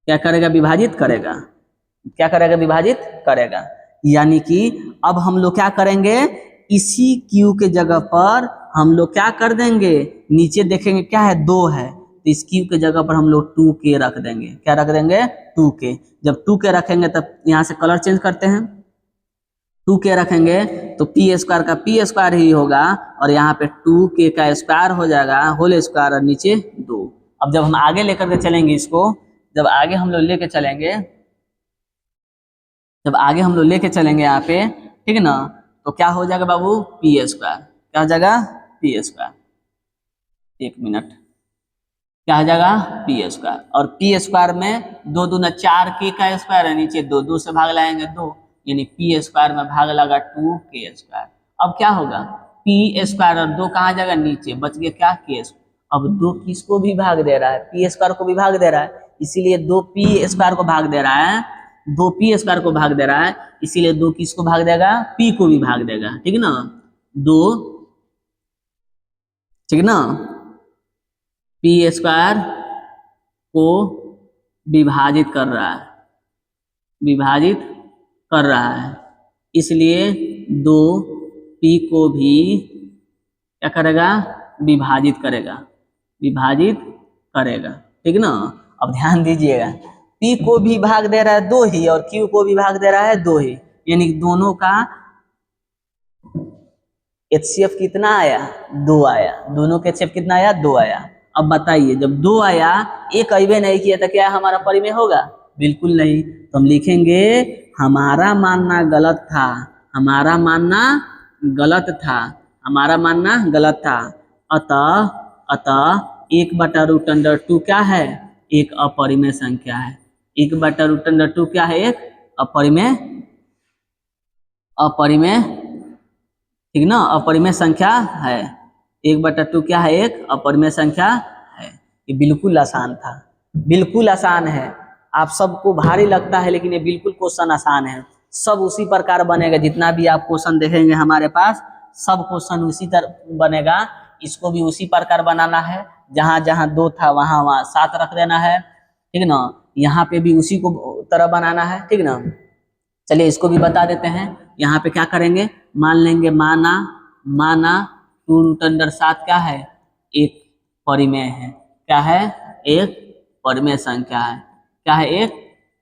क्या करेगा, विभाजित करेगा। क्या करेगा, विभाजित करेगा। यानी कि अब हम लोग क्या करेंगे, इसी q के जगह पर हम लोग क्या कर देंगे, नीचे देखेंगे क्या है, 2 है, तो इस q के जगह पर हम लोग 2k रख देंगे। क्या रख देंगे, 2k। जब 2k रखेंगे तब यहाँ से कलर चेंज करते हैं, 2k रखेंगे तो p² का p² ही होगा और यहाँ पे 2k का स्क्वायर हो जाएगा, होल स्क्वायर, और नीचे 2। अब जब हम आगे लेकर के चलेंगे इसको, जब आगे हम लोग लेके चलेंगे, यहाँ पे, ठीक है ना, तो क्या हो जाएगा बाबू, p²। क्या हो जाएगा, p²। एक मिनट, क्या हो जाएगा, p²। और p² में 2 दूना 4k का स्क्वायर है, नीचे 2, 2 से भाग लाएंगे 2, यानी p² में भाग लगा 2k²। अब क्या होगा, p² और 2 कहाँ जाएगा, नीचे, बच गया क्या, k²। अब 2 किसको भी भाग दे रहा है, p² को भी भाग दे रहा है, इसीलिए 2p² को भाग दे रहा है, 2p² को भाग दे रहा है, इसीलिए 2 किसको भाग देगा, p को भी भाग देगा। ठीक है ना, 2, ठीक है ना, p² को विभाजित कर रहा है, विभाजित कर रहा है, इसलिए 2p को भी क्या करेगा, विभाजित करेगा, विभाजित करेगा। ठीक ना। अब ध्यान दीजिएगा, p को भी भाग दे रहा है 2 ही और q को भी भाग दे रहा है 2 ही, यानी दोनों का HCF कितना आया, 2 आया। दोनों के HCF कितना आया, 2 आया। अब बताइए, जब 2 आया, एक अइबे नहीं किया तो क्या हमारा परिमेय होगा, बिल्कुल नहीं। तो हम लिखेंगे हमारा मानना गलत था, हमारा मानना गलत था, हमारा मानना गलत था। अतः 1/√2 क्या है, एक अपरिमेय संख्या है। 1/√2 क्या है, एक अपरिमेय, अपरिमेय, ठीक ना, अपरिमेय संख्या है। 1/2 क्या है, एक अपरिमेय संख्या है। ये बिल्कुल आसान था, बिल्कुल आसान है। आप सबको भारी लगता है लेकिन ये बिल्कुल क्वेश्चन आसान है। सब उसी प्रकार बनेगा, जितना भी आप क्वेश्चन देखेंगे हमारे पास सब क्वेश्चन उसी तरह बनेगा। इसको भी उसी प्रकार बनाना है, जहां जहां 2 था वहां वहां 7 रख देना है। ठीक ना, यहाँ पे भी उसी को तरह बनाना है। ठीक ना, चलिए इसको भी बता देते हैं। यहाँ पे क्या करेंगे, मान लेंगे माना 2√7 क्या है, एक परिमेय है। क्या है, एक परिमेय संख्या है। क्या है, एक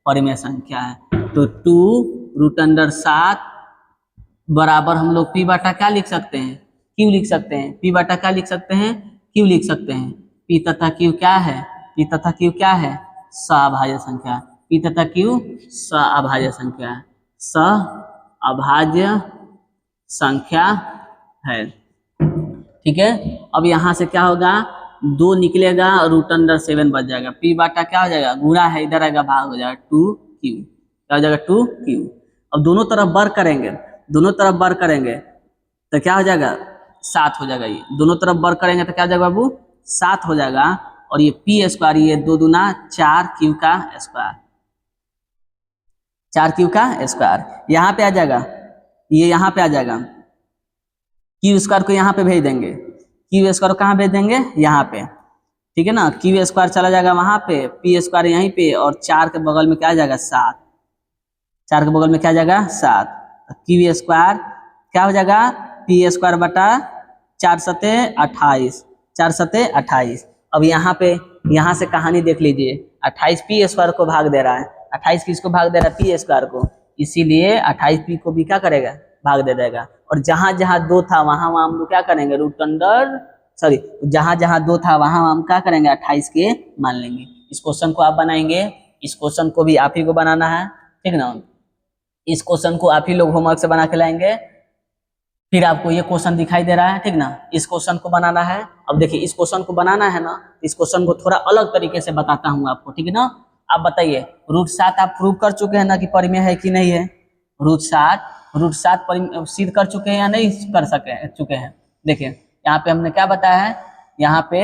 परिमेय संख्या है। तो 2√7 बराबर हम लोग p बटा क्या लिख सकते हैं, q लिख सकते हैं। p बटा क्या लिख सकते हैं, q लिख सकते हैं। p तथा q क्या है, p तथा q क्या है, सअभाज्य संख्या। p तथा q सअभाज्य संख्या है, सअभाज्य संख्या है। ठीक है। अब यहाँ से क्या होगा, 2 निकलेगा और √7 बच जाएगा। p बाटा क्या हो जाएगा, गुणा है, इधर आएगा भाग हो जाएगा 2q। क्या हो जाएगा, 2q। अब दोनों तरफ वर्ग करेंगे, दोनों तरफ वर्ग करेंगे तो क्या हो जाएगा, 7 हो जाएगा। ये दोनों तरफ वर्ग करेंगे तो क्या हो जाएगा बाबू, 7 हो जाएगा। और ये p², ये 2 दूना 4q का स्क्वायर, 4q का स्क्वायर यहाँ पे आ जाएगा, ये यहाँ पे आ जाएगा। q² को यहाँ पे भेज देंगे, q² कहाँ भेज देंगे, यहाँ पे। ठीक है ना, q² चला जाएगा वहां पे, p² यहीं पे, और 4 के बगल में क्या आ जाएगा, 7। 4 के बगल में क्या आ जाएगा, 7। q² क्या हो जाएगा, p² बटा 4 सते 28, 4 सते 28। अब यहाँ पे, यहाँ से कहानी देख लीजिए, 28 p² को भाग दे रहा है, 28 किसको भाग दे रहा है, p² को, इसीलिए 28p को भी क्या करेगा, भाग दे देगा। और जहां जहां 2 था वहां वहां हम लोग क्या करेंगे, जहां जहां 2 था वहां हम क्या करेंगे, 28 के मान लेंगे। इस क्वेश्चन को आप बनाएंगे, इस क्वेश्चन को भी आप ही को बनाना है। ठीक ना, इस क्वेश्चन को आप ही लोग होमवर्क से बना के लाएंगे। फिर आपको ये क्वेश्चन दिखाई दे रहा है, ठीक ना, इस क्वेश्चन को बनाना है। अब देखिए, इस क्वेश्चन को बनाना है ना, इस क्वेश्चन को थोड़ा अलग तरीके से बताता हूँ आपको। ठीक है ना, आप बताइए, √7 आप प्रूव कर चुके हैं ना कि परिमेय है कि नहीं है, रूट 7 सिद्ध कर चुके हैं या नहीं कर चुके हैं। देखिए यहाँ पे हमने क्या बताया है, यहाँ पे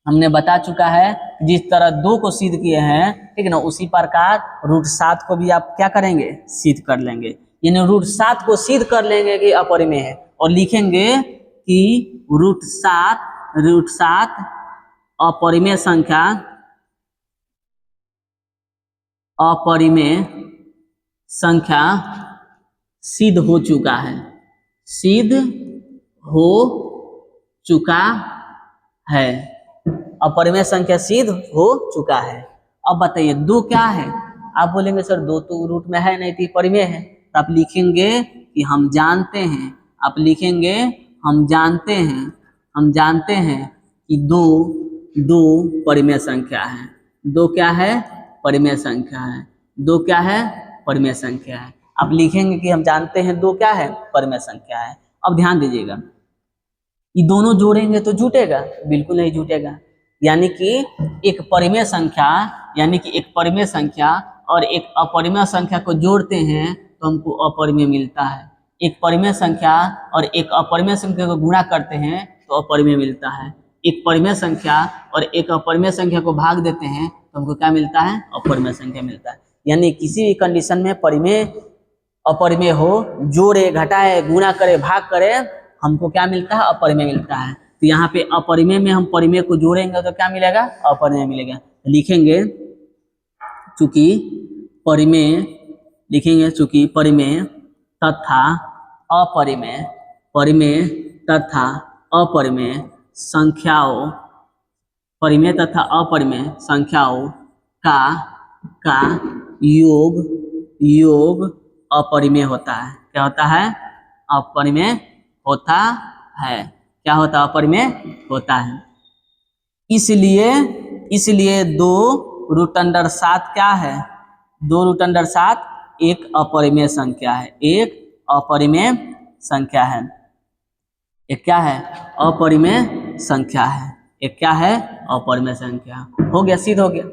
हमने बता चुका है जिस तरह 2 को सिद्ध किए हैं, ठीक है ना, उसी प्रकार रूट 7 को भी आप क्या करेंगे, सिद्ध कर लेंगे। यानी रूट 7 को सिद्ध कर लेंगे कि अपरिमेय है, और लिखेंगे कि रूट 7 अपरिमेय संख्या सिद्ध हो चुका है, सिद्ध हो चुका है, अपरिमेय संख्या सिद्ध हो चुका है। अब बताइए 2 क्या है, आप बोलेंगे सर 2 तो रूट में है नहीं तो परिमेय है, तो आप लिखेंगे कि हम जानते हैं, आप लिखेंगे हम जानते हैं कि 2 परिमेय संख्या है। 2 क्या है, परिमेय संख्या है। 2 क्या है, परिमेय संख्या है। आप लिखेंगे कि हम जानते हैं 2 क्या है, परिमेय संख्या है। अब ध्यान दीजिएगा, ये दोनों जोड़ेंगे तो जुटेगा, बिल्कुल नहीं जुटेगा। यानी कि एक परिमेय संख्या और एक अपरिमेय संख्या को जोड़ते हैं तो हमको अपरिमेय मिलता है। एक परिमेय संख्या और एक अपरिमेय संख्या को गुणा करते हैं तो अपरिमेय मिलता है। एक परिमेय संख्या और एक अपरिमेय संख्या को भाग देते हैं तो हमको क्या मिलता है, अपरिमेय संख्या मिलता है। यानी किसी भी कंडीशन में परिमेय अपरिमेय हो, जोड़े घटाए गुणा करे भाग करे, हमको क्या मिलता है, अपरिमेय मिलता है। तो यहाँ पे अपरिमेय में हम परिमेय को जोड़ेंगे तो क्या मिलेगा, अपरिमेय मिलेगा। लिखेंगे चूंकि परिमेय तथा अपरिमेय संख्याओं का योग अपरिमेय होता है। क्या होता है, अपरिमेय होता है। क्या होता है, अपरिमेय होता है। इसलिए 2√7 क्या है, 2√7 एक अपरिमेय संख्या है, एक अपरिमेय संख्या है। एक क्या है, अपरिमेय संख्या है। एक क्या है, अपरिमेय संख्या। हो गया, सिद्ध हो गया।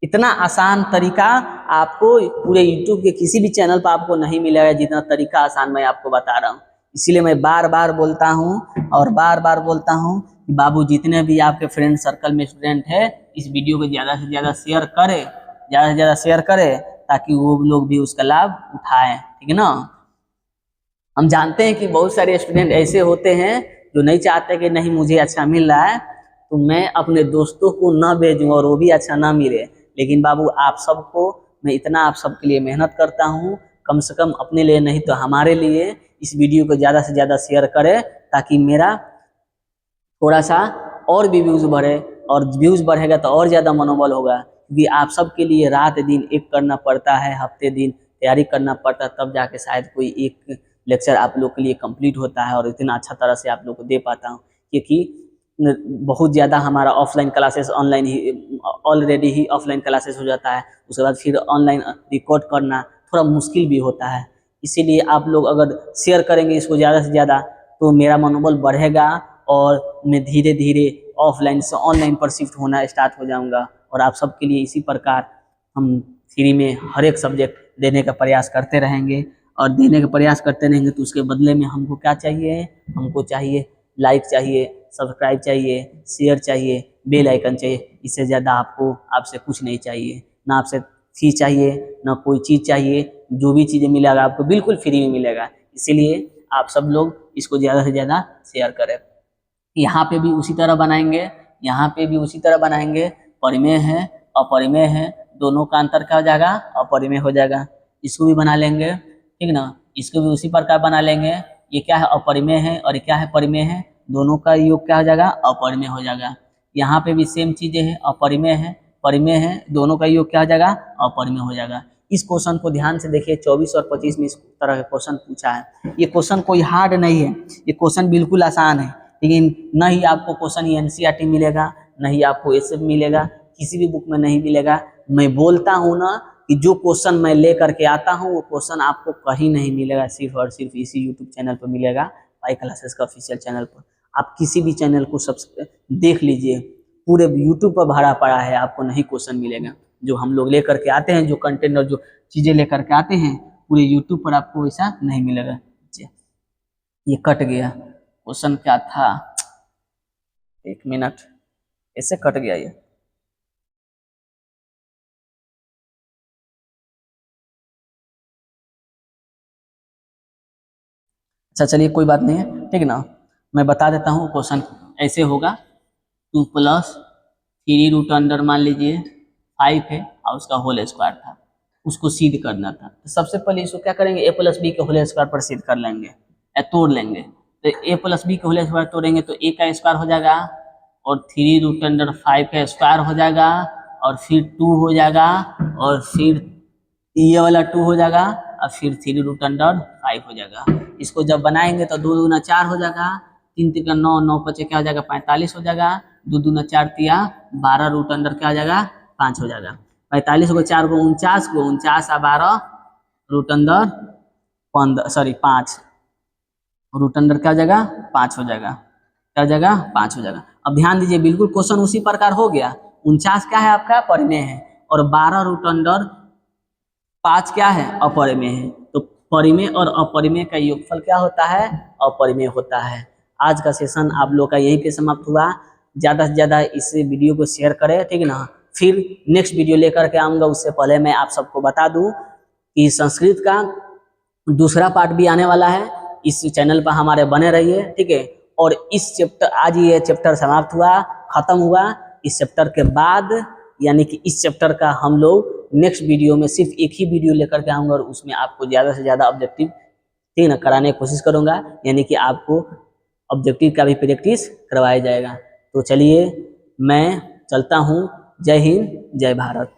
इतना आसान तरीका आपको पूरे YouTube के किसी भी चैनल पर आपको नहीं मिलेगा जितना तरीका आसान मैं आपको बता रहा हूँ। इसीलिए मैं बार बार बोलता हूँ कि बाबू जितने भी आपके फ्रेंड सर्कल में स्टूडेंट है, इस वीडियो को ज़्यादा से ज़्यादा शेयर करें ताकि वो लोग भी उसका लाभ उठाएं, ठीक है ना। हम जानते हैं कि बहुत सारे स्टूडेंट ऐसे होते हैं जो नहीं चाहते कि नहीं मुझे अच्छा मिल रहा है तो मैं अपने दोस्तों को ना भेजूं और वो भी अच्छा ना मिले। लेकिन बाबू आप सबको मैं इतना आप सबके लिए मेहनत करता हूँ, कम से कम अपने लिए नहीं तो हमारे लिए इस वीडियो को ज़्यादा से ज़्यादा शेयर करें ताकि मेरा थोड़ा सा और भी व्यूज़ बढ़े, और व्यूज़ बढ़ेगा तो और ज़्यादा मनोबल होगा। क्योंकि आप सबके लिए रात दिन एक करना पड़ता है, हफ्ते दिन तैयारी करना पड़ता है, तब जाके शायद कोई एक लेक्चर आप लोग के लिए कंप्लीट होता है और इतना अच्छा तरह से आप लोग को दे पाता हूँ। क्योंकि बहुत ज़्यादा हमारा ऑफलाइन क्लासेस ऑनलाइन ही ऑलरेडी ही ऑफलाइन क्लासेस हो जाता है, उसके बाद फिर ऑनलाइन रिकॉर्ड करना थोड़ा मुश्किल भी होता है। इसीलिए आप लोग अगर शेयर करेंगे इसको ज़्यादा से ज़्यादा तो मेरा मनोबल बढ़ेगा और मैं धीरे धीरे ऑफलाइन से ऑनलाइन पर शिफ्ट होना स्टार्ट हो जाऊंगा। और आप सबके लिए इसी प्रकार हम फ्री में हर एक सब्जेक्ट देने का प्रयास करते रहेंगे, और देने का प्रयास करते रहेंगे तो उसके बदले में हमको क्या चाहिए, हमको चाहिए लाइक चाहिए, सब्सक्राइब चाहिए, शेयर चाहिए, बेल आइकन चाहिए। इससे ज़्यादा आपसे कुछ नहीं चाहिए, ना आपसे फीस चाहिए ना कोई चीज़ चाहिए। जो भी चीज़ें मिलेगा आपको बिल्कुल फ्री में मिलेगा। इसीलिए आप सब लोग इसको ज़्यादा से ज़्यादा शेयर करें। यहाँ पे भी उसी तरह बनाएंगे, परिमेय है अपरिमेय है, दोनों का अंतर क्या हो जाएगा, अपरिमेय हो जाएगा। इसको भी बना लेंगे, ठीक ना, इसको भी उसी प्रकार बना लेंगे। ये क्या है, अपरिमेय है, और क्या है, परिमेय है, दोनों का योग क्या हो जाएगा, अपरिमेय हो जाएगा। यहाँ पे भी सेम चीज़ें हैं, अपरिमेय है परिमेय है, दोनों का योग क्या हो जाएगा, अपरिमेय हो जाएगा। इस क्वेश्चन को ध्यान से देखिए, 24 और 25 में इस तरह का क्वेश्चन पूछा है। ये क्वेश्चन कोई हार्ड नहीं है, ये क्वेश्चन बिल्कुल आसान है। लेकिन न ही आपको क्वेश्चन NCERT मिलेगा, न ही आपको SF मिलेगा, किसी भी बुक में नहीं मिलेगा। मैं बोलता हूँ ना कि जो क्वेश्चन मैं ले करके आता हूँ वो क्वेश्चन आपको कहीं नहीं मिलेगा, सिर्फ और सिर्फ इसी यूट्यूब चैनल पर मिलेगा, पाई क्लासेस का ऑफिशियल चैनल पर। आप किसी भी चैनल को देख लीजिए, पूरे यूट्यूब पर भरा पड़ा है, आपको नहीं क्वेश्चन मिलेगा। जो हम लोग लेकर के आते हैं, जो कंटेंट और जो चीज़ें लेकर के आते हैं पूरे यूट्यूब पर आपको वैसा नहीं मिलेगा। ये कट गया, क्वेश्चन क्या था, 1 मिनट, ऐसे कट गया ये। अच्छा चलिए कोई बात नहीं है, ठीक है ना, मैं बता देता हूँ क्वेश्चन ऐसे होगा। 2 + 3 रूट अंडर मान लीजिए 5 है और उसका होल स्क्वायर था, उसको सिद्ध करना था। तो सबसे पहले इसको क्या करेंगे, a + b के होल स्क्वायर पर सिद्ध कर लेंगे या तोड़ लेंगे। तो a + b के होल स्क्वायर तोड़ेंगे तो a का स्क्वायर हो जाएगा और 3 रूट अंडर 5 का स्क्वायर हो जाएगा और फिर 2 हो जाएगा और फिर ये वाला 2 हो जाएगा और फिर 3 रूट अंडर 5 हो जाएगा। इसको जब बनाएंगे तो 2 दूना 4 हो जाएगा, 3 3 9, 9 5 क्या हो जाएगा 45 हो जाएगा, 2 दूना 4 तिया 12 रूट अंडर क्या हो जाएगा 5 हो जाएगा। 45 को 4 को 49 को 49 और 12 रूट अंडर 5 रूट अंडर क्या हो जाएगा 5 हो जाएगा, क्या हो जाएगा 5 हो जाएगा। अब ध्यान दीजिए बिल्कुल क्वेश्चन उसी प्रकार हो गया। 49 क्या है आपका परिमेय है और 12 रूट अंडर 5 क्या है अपरिमेय है। तो परिमेय और अपरिमेय का योगफल क्या होता है, अपरिमेय होता है। आज का सेशन आप लोग का यहीं पे समाप्त हुआ। ज़्यादा से ज़्यादा इस वीडियो को शेयर करें, ठीक है ना। फिर नेक्स्ट वीडियो लेकर के आऊँगा, उससे पहले मैं आप सबको बता दूं कि संस्कृत का दूसरा पार्ट भी आने वाला है। इस चैनल पर हमारे बने रहिए, ठीक है। और इस चैप्टर, आज ये चैप्टर समाप्त हुआ, खत्म हुआ। इस चैप्टर के बाद यानी कि इस चैप्टर का हम लोग नेक्स्ट वीडियो में सिर्फ एक ही वीडियो लेकर के आऊँगा और उसमें आपको ज़्यादा से ज़्यादा ऑब्जेक्टिव, ठीक है ना, कराने की कोशिश करूँगा। यानी कि आपको ऑब्जेक्टिव का भी प्रैक्टिस करवाया जाएगा। तो चलिए मैं चलता हूँ। जय हिंद, जय भारत।